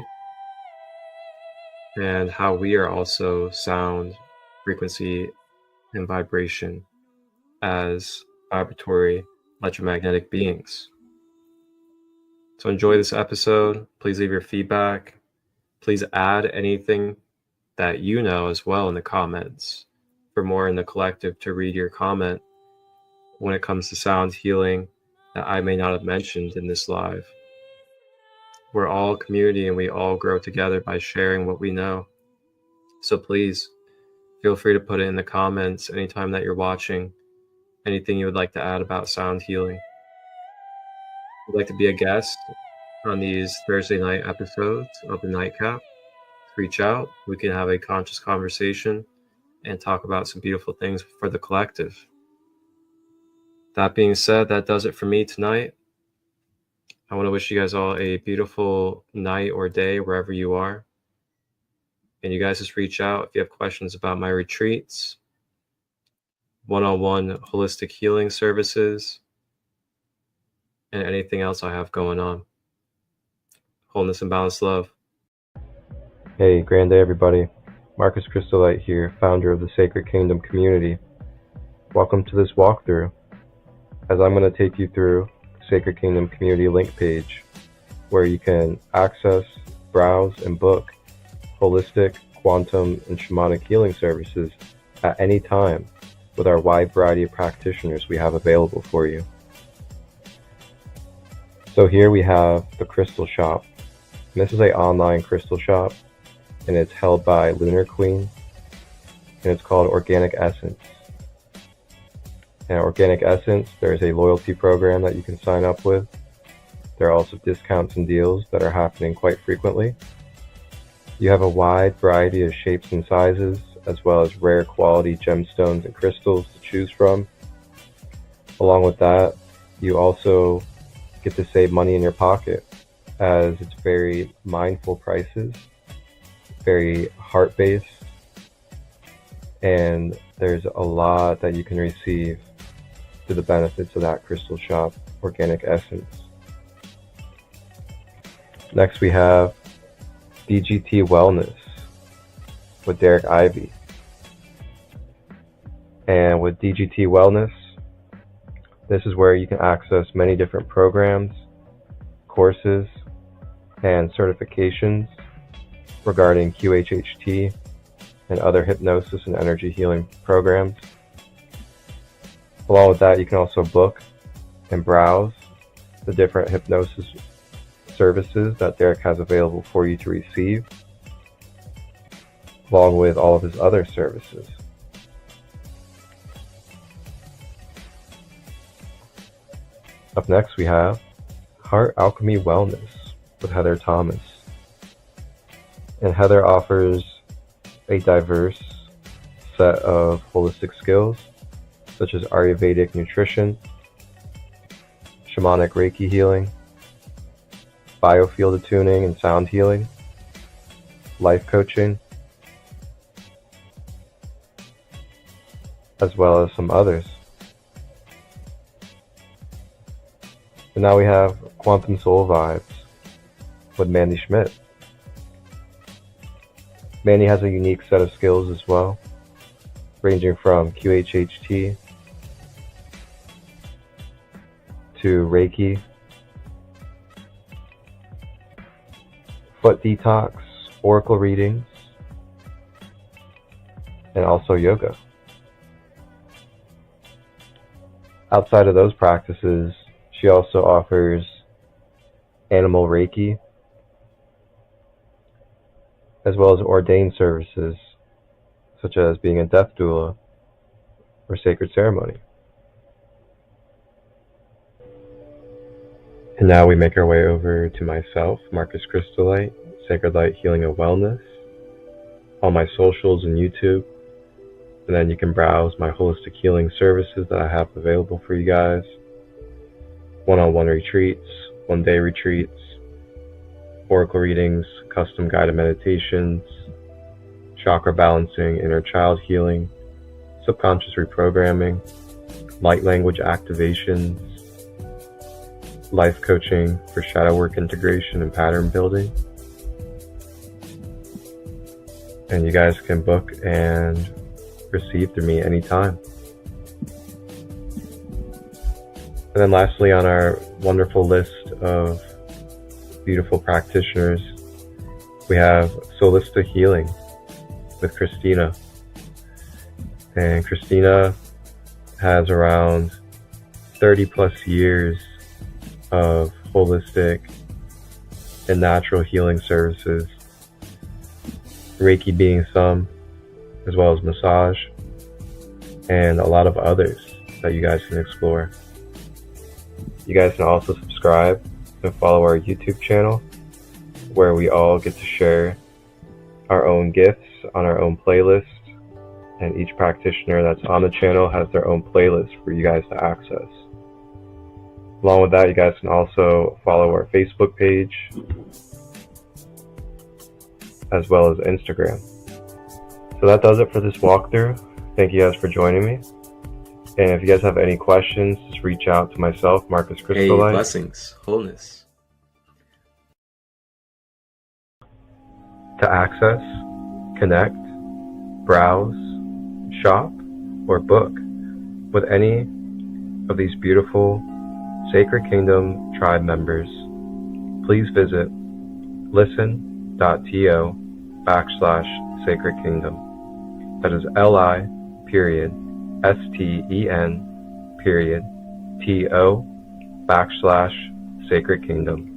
and how we are also sound, frequency, and vibration as vibratory electromagnetic beings. So enjoy this episode. Please leave your feedback. Please add anything that you know as well in the comments for more in the collective to read your comment when it comes to sound healing that I may not have mentioned in this live. We're all a community and we all grow together by sharing what we know. So please feel free to put it in the comments anytime that you're watching, anything you would like to add about sound healing. If you'd like to be a guest on these Thursday night episodes of the Nightcap, reach out. We can have a conscious conversation and talk about some beautiful things for the collective. That being said, that does it for me tonight. I want to wish you guys all a beautiful night or day wherever you are. And you guys just reach out if you have questions about my retreats, one-on-one holistic healing services, and anything else I have going on. Wholeness and balanced love. Hey, grand day everybody. Marcus Christolight here, founder of the Sacred Kingdom community. Welcome to this walkthrough, as I'm going to take you through the Sacred Kingdom community link page, where you can access, browse, and book holistic, quantum, and shamanic healing services at any time with our wide variety of practitioners we have available for you. So here we have the Crystal Shop. And this is an online crystal shop, and it's held by Lunar Queen, and it's called Organic Essence. And Organic Essence, there's a loyalty program that you can sign up with. There are also discounts and deals that are happening quite frequently. You have a wide variety of shapes and sizes, as well as rare quality gemstones and crystals to choose from. Along with that, you also get to save money in your pocket, as it's very mindful prices, very heart-based, and there's a lot that you can receive to the benefits of that crystal shop, Organic Essence. Next we have DGT Wellness with Derek Ivy. And with DGT Wellness, this is where you can access many different programs, courses, and certifications regarding QHHT and other hypnosis and energy healing programs. Along with that, you can also book and browse the different hypnosis services that Derek has available for you to receive. along with all of his other services. Up next we have Heart Alchemy Wellness with Heather Thomas. And Heather offers a diverse set of holistic skills such as Ayurvedic nutrition, shamanic Reiki healing, biofield attuning and sound healing, life coaching, as well as some others. And now we have Quantum Soul Vibes with Mandy Schmidt. Mandy has a unique set of skills as well, ranging from QHHT to Reiki, foot detox, oracle readings, and also yoga. Outside of those practices, she also offers animal Reiki, as well as ordained services, such as being a death doula or sacred ceremony. And now we make our way over to myself, Marcus Christolight, SaCrEd Light Healing and Wellness, on my socials and YouTube. And then you can browse my holistic healing services that I have available for you guys. One-on-one retreats, one-day retreats, oracle readings, custom guided meditations, chakra balancing, inner child healing, subconscious reprogramming, light language activations, life coaching for shadow work integration and pattern building. And you guys can book and receive through me anytime. And then lastly, on our wonderful list of beautiful practitioners, we have Solista Healing with Christina. And Christina has around 30 plus years of holistic and natural healing services, Reiki being some, as well as massage, and a lot of others that you guys can explore. You guys can also subscribe and follow our YouTube channel, where we all get to share our own gifts on our own playlist, and each practitioner that's on the channel has their own playlist for you guys to access. Along with that, you guys can also follow our Facebook page, as well as Instagram. So that does it for this walkthrough. Thank you guys for joining me. And if you guys have any questions, just reach out to myself, Marcus Christolight. Hey, blessings, wholeness. To access, connect, browse, shop, or book with any of these beautiful Sacred Kingdom tribe members, please visit listen.to/Sacred Kingdom. That is LI.STEN.TO/Sacred Kingdom.